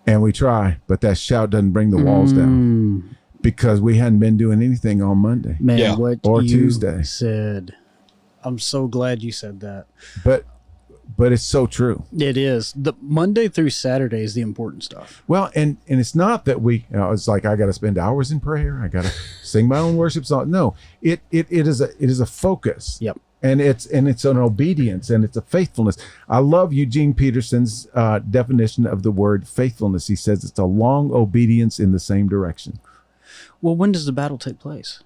and we try, but that shout doesn't bring the walls down because we hadn't been doing anything on Monday, what or you Tuesday. said. I'm so glad you said that. But it's so true. It is. The Monday through Saturday is the important stuff. Well, and it's not that it's like I got to spend hours in prayer. I got to sing my own worship song. No, it is a focus. Yep. And it's an obedience, and it's a faithfulness. I love Eugene Peterson's definition of the word faithfulness. He says it's a long obedience in the same direction. Well, when does the battle take place?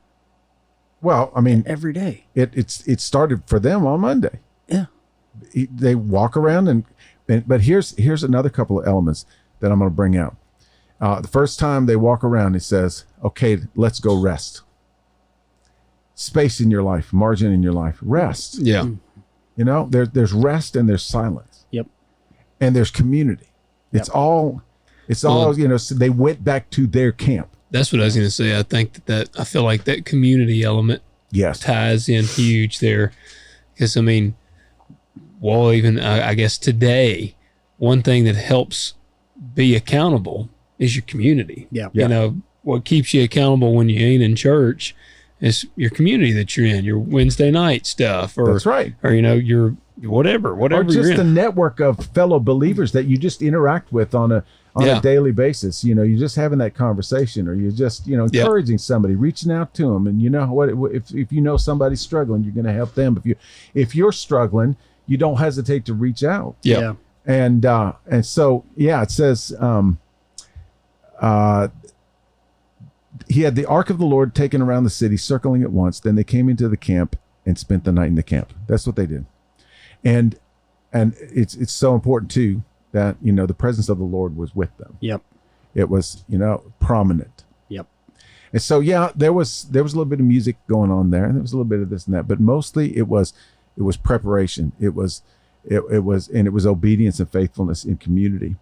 Well, I mean, every day. It started for them on Monday. Yeah. They walk around but here's another couple of elements that I'm going to bring out. The first time they walk around, it says, okay, let's go rest. Space in your life, margin in your life, rest. Yeah. There's rest and there's silence. Yep. And there's community. It's all, so they went back to their camp. That's what I was going to say. I think that I feel like that community element ties in huge there. Because, I mean, even I guess today, one thing that helps be accountable is your community. Yeah. What keeps you accountable when you ain't in church is your community that you're in, your Wednesday night stuff, or that's right, or your whatever or just you're in. a network of fellow believers that you just interact with on a daily basis. You're just having that conversation, or you're just encouraging somebody, reaching out to them, and if you know somebody's struggling, you're going to help them. If you're struggling, you don't hesitate to reach out. Yeah. And so it says he had the ark of the Lord taken around the city, circling it once. Then they came into the camp and spent the night in the camp. That's what they did. And it's so important too that the presence of the Lord was with them. Yep. It was prominent. Yep. And so there was a little bit of music going on there, and there was a little bit of this and that, but mostly it was preparation. It was obedience and faithfulness in community.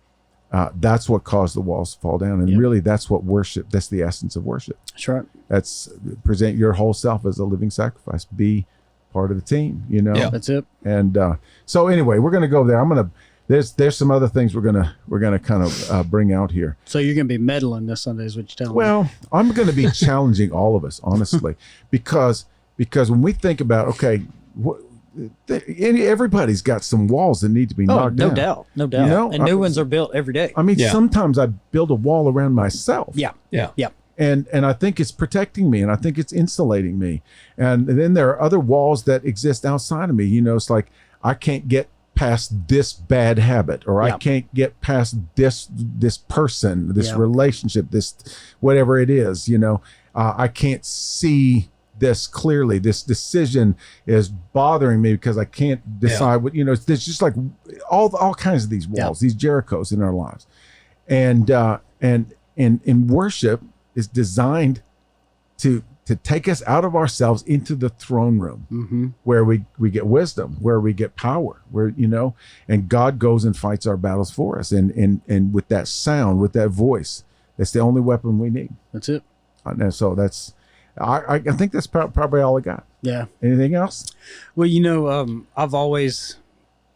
That's what caused the walls to fall down. And really, that's what worship, that's the essence of worship. That's right. That's present your whole self as a living sacrifice. Be part of the team, Yeah, that's it. And so anyway, we're going to go there. There's some other things we're gonna kind of bring out here. So you're going to be meddling this Sunday is what you're telling me. Well, I'm going to be challenging all of us, honestly, because when we think about, everybody's got some walls that need to be knocked down. No doubt. And new ones are built every day. I mean, sometimes I build a wall around myself. Yeah. And I think it's protecting me, and I think it's insulating me. And then there are other walls that exist outside of me. It's like I can't get past this bad habit, or I can't get past this person, this relationship, this whatever it is. I can't see this clearly. This decision is bothering me because I can't decide what, there's just like all kinds of these walls, these Jerichos in our lives. And in worship is designed to take us out of ourselves into the throne room, where we get wisdom, where we get power, where, and God goes and fights our battles for us. And with that sound, with that voice, that's the only weapon we need. That's it. And so I think that's probably all I got. Yeah. Anything else? Well, I've always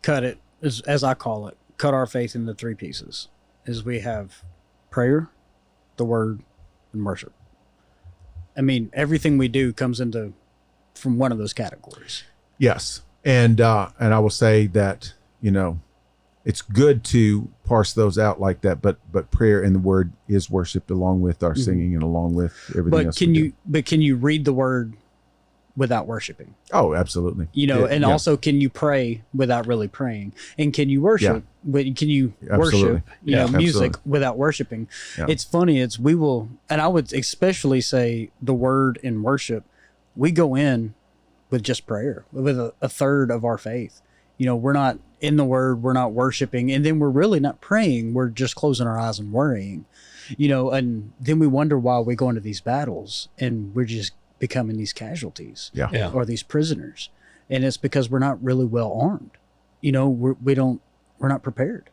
cut it as I call it, cut our faith into three pieces. Is we have prayer, the word, and worship. I mean, everything we do comes from one of those categories. Yes. And I will say that, it's good to parse those out like that, but prayer and the word is worshiped along with our singing and along with everything else. But can you read the word without worshiping? Oh, absolutely. Also, can you pray without really praying? And can you worship? Can you worship, music without worshiping? Yeah. It's funny. And I would especially say the word and worship, we go in with just prayer, with a third of our faith. We're not in the word, we're not worshiping, and then we're really not praying. We're just closing our eyes and worrying, and then we wonder why we go into these battles and we're just becoming these casualties or these prisoners. And it's because we're not really well armed. We're not prepared.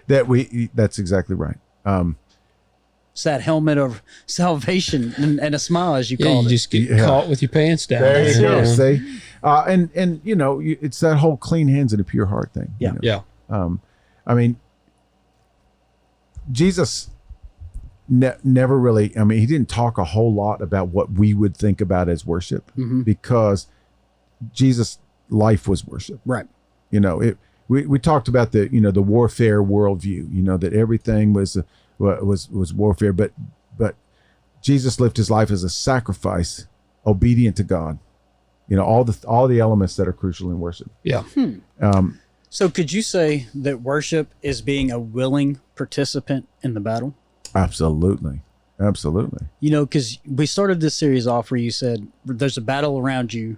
That's exactly right. It's that helmet of salvation and a smile, as you call it. You just get caught with your pants down. There you go. See, and it's that whole clean hands and a pure heart thing. Yeah. I mean, Jesus never really. I mean, he didn't talk a whole lot about what we would think about as worship, because Jesus' life was worship. Right. We talked about the the warfare worldview. That everything was warfare, but Jesus lived his life as a sacrifice, obedient to God. All the elements that are crucial in worship. Yeah. So could you say that worship is being a willing participant in the battle? Absolutely. Because we started this series off where you said there's a battle around you,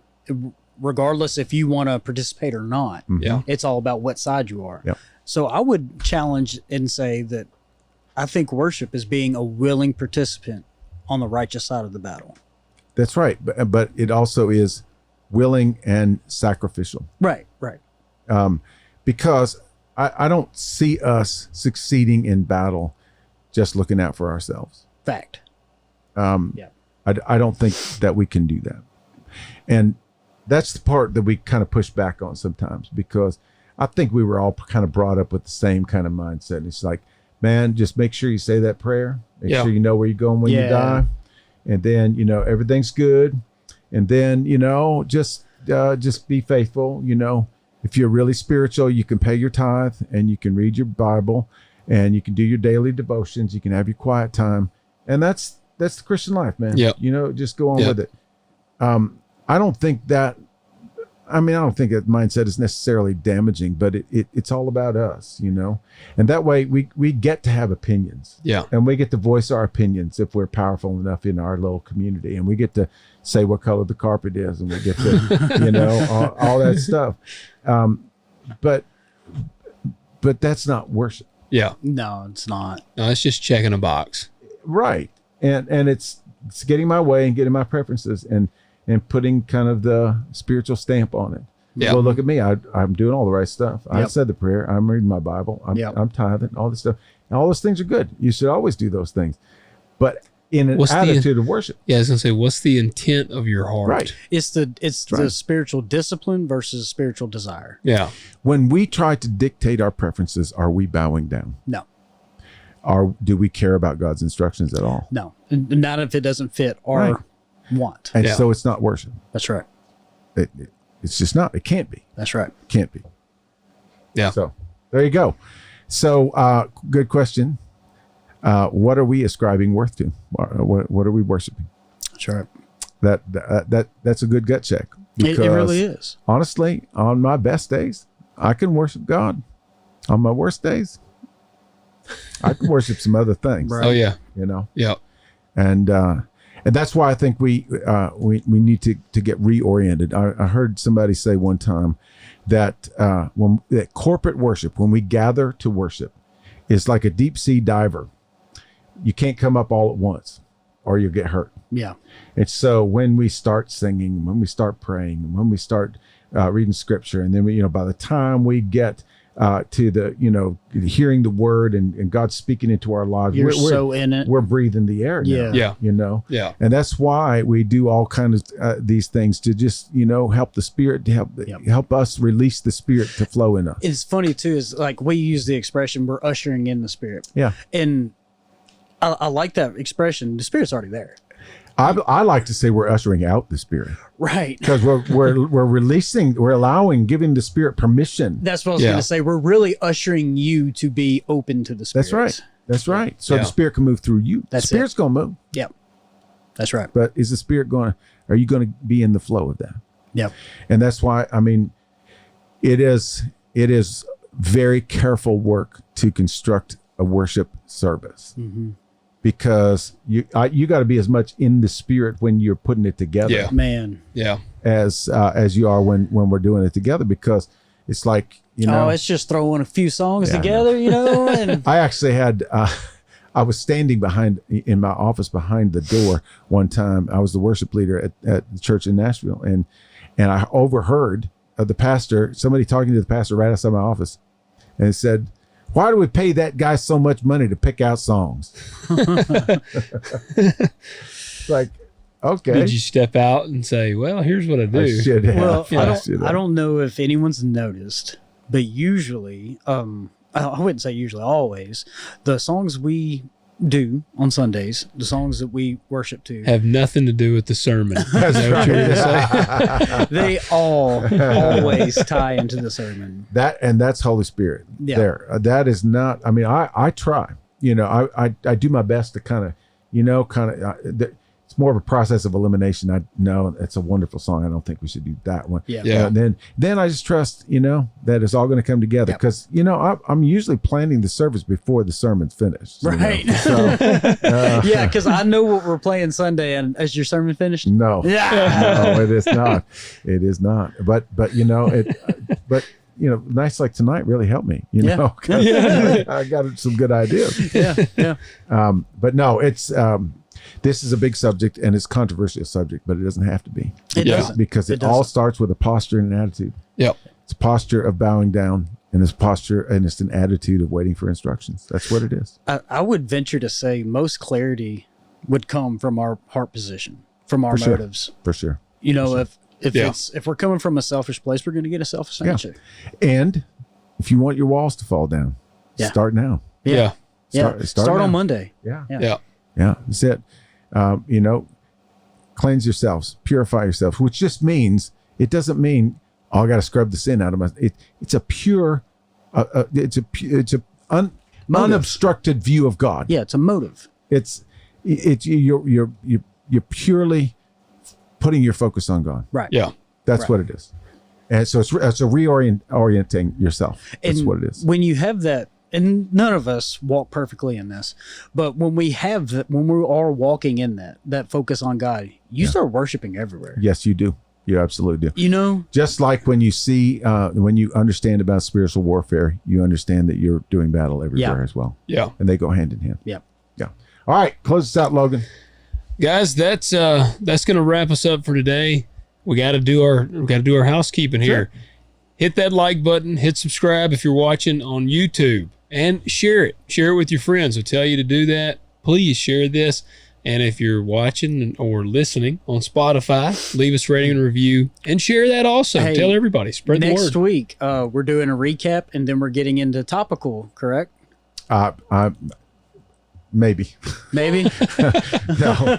regardless if you want to participate or not. Yeah. It's all about what side you are. Yeah. So I would challenge and say that I think worship is being a willing participant on the righteous side of the battle. That's right. But it also is willing and sacrificial. Right. Because I don't see us succeeding in battle just looking out for ourselves. Fact. I don't think that we can do that. And that's the part that we kind of push back on sometimes, because I think we were all kind of brought up with the same kind of mindset. It's like, man, just make sure you say that prayer. Make sure you know where you're going when you die. And then, everything's good. And then, just be faithful. If you're really spiritual, you can pay your tithe and you can read your Bible and you can do your daily devotions. You can have your quiet time. And that's the Christian life, man. Yeah. Just go on with it. I don't think that mindset is necessarily damaging, but it's all about us, and that way we get to have opinions. Yeah. And we get to voice our opinions if we're powerful enough in our little community, and we get to say what color the carpet is, and we get to, all that stuff. But that's not worship. Yeah. No, it's not. No, it's just checking a box. Right. And it's getting my way and getting my preferences and putting kind of the spiritual stamp on it. Yeah. Well, look at me. I'm doing all the right stuff. Yep. I said the prayer. I'm reading my Bible. I'm tithing, all this stuff. And all those things are good. You should always do those things. But in an attitude of worship. Yeah, I was going to say, what's the intent of your heart? Right. It's the spiritual discipline versus spiritual desire. Yeah. When we try to dictate our preferences, are we bowing down? No. Do we care about God's instructions at all? No. Not if it doesn't fit our want. And so it's not worship. That's right. It's just not. It can't be. That's right. Can't be. Yeah. So there you go. So good question. What are we ascribing worth to? What are we worshiping? That's right. That's a good gut check. It really is. Honestly, on my best days, I can worship God. On my worst days, I can worship some other things. Right. Oh yeah. Yeah. And that's why I think we need to get reoriented. I heard somebody say one time that that corporate worship, when we gather to worship, is like a deep sea diver. You can't come up all at once, or you'll get hurt. Yeah. And so when we start singing, when we start praying, when we start reading scripture, and then by the time we get to the, hearing the word and God speaking into our lives. You're so in it. We're breathing the air now. Yeah. Yeah. And that's why we do all kinds of these things to just, help the Spirit, to help us release the Spirit to flow in us. It's funny too, is like we use the expression, we're ushering in the Spirit. Yeah. And I like that expression. The Spirit's already there. I like to say we're ushering out the Spirit. Right. Because we're releasing, we're giving the Spirit permission. That's what I was going to say. We're really ushering you to be open to the Spirit. That's right. That's right. So the Spirit can move through you. The Spirit's going to move. Yep. That's right. But is the Spirit are you going to be in the flow of that? Yep. And that's why, it is very careful work to construct a worship service. Mm-hmm. Because you got to be as much in the Spirit when you're putting it together, as you are when we're doing it together. Because it's like it's just throwing a few songs together, And I actually had I was standing in my office behind the door one time. I was the worship leader at the church in Nashville, and I overheard the pastor, somebody talking to the pastor right outside my office, and it said, "Why do we pay that guy so much money to pick out songs?" Like, okay. Did you step out and say, "Well, here's what I do"? I should have. Well, I don't know if anyone's noticed, but usually, I wouldn't say usually, always, the songs we do on Sundays, the songs that we worship to, have nothing to do with the sermon. That's right. They always tie into the sermon. That's Holy Spirit. Yeah. There. That is not. I try. I do my best to kind of, it's more of a process of elimination. I know it's a wonderful song. I don't think we should do that one. Yeah. And then I just trust, that it's all going to come together, because I'm usually planning the service before the sermon's finished. Right. So, yeah, because I know what we're playing Sunday, and is your sermon finished? No. Yeah. No, it is not. It is not. But nights like tonight really helped me. I got some good ideas. Yeah. But no, it's. This is a big subject, and it's a controversial subject, but it doesn't have to be. It doesn't. Because it all starts with a posture and an attitude. Yep. It's a posture of bowing down, and it's an attitude of waiting for instructions. That's what it is. I would venture to say most clarity would come from our heart position, from our motives. For sure. If we're coming from a selfish place, we're going to get a selfish answer. And if you want your walls to fall down, start now. Yeah. Start on Monday. Yeah. Yeah. That's it. Cleanse yourselves, purify yourselves, which just means, it doesn't mean, I got to scrub the sin out of my. It's a pure, unobstructed view of God. Yeah, it's a motive. It's you're purely putting your focus on God. Right. Yeah. That's what it is. And so it's a reorienting yourself. That's what it is. When you have that, and none of us walk perfectly in this, but when we have that, when we are walking in that focus on God, you start worshiping everywhere. Yes, you do. You absolutely do. Just like when you see, when you understand about spiritual warfare, you understand that you're doing battle everywhere as well. Yeah. And they go hand in hand. Yeah. Yeah. All right. Close us out, Logan. Guys, that's going to wrap us up for today. We got to do our housekeeping here. Sure. Hit that like button, hit subscribe if you're watching on YouTube, and share it. Share it with your friends. We'll tell you to do that. Please share this. And if you're watching or listening on Spotify, leave us a rating and review, and share that also. Hey, tell everybody. Spread the word. Next week, we're doing a recap, and then we're getting into topical, correct? Maybe. Maybe? No.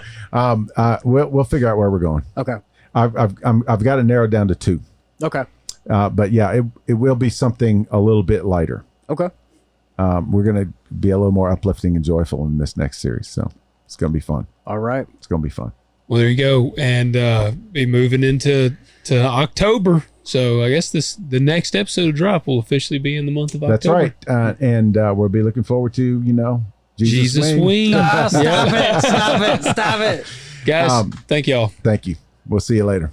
We'll figure out where we're going. Okay. I've got it narrowed down to 2. Okay. But yeah, it will be something a little bit lighter. Okay. We're going to be a little more uplifting and joyful in this next series. So it's going to be fun. All right. It's going to be fun. Well, there you go. And be moving into October. So I guess the next episode drop will officially be in the month of October. That's right. And we'll be looking forward to, Jesus Wing. Stop it. Stop it. Guys, thank y'all. Thank you. We'll see you later.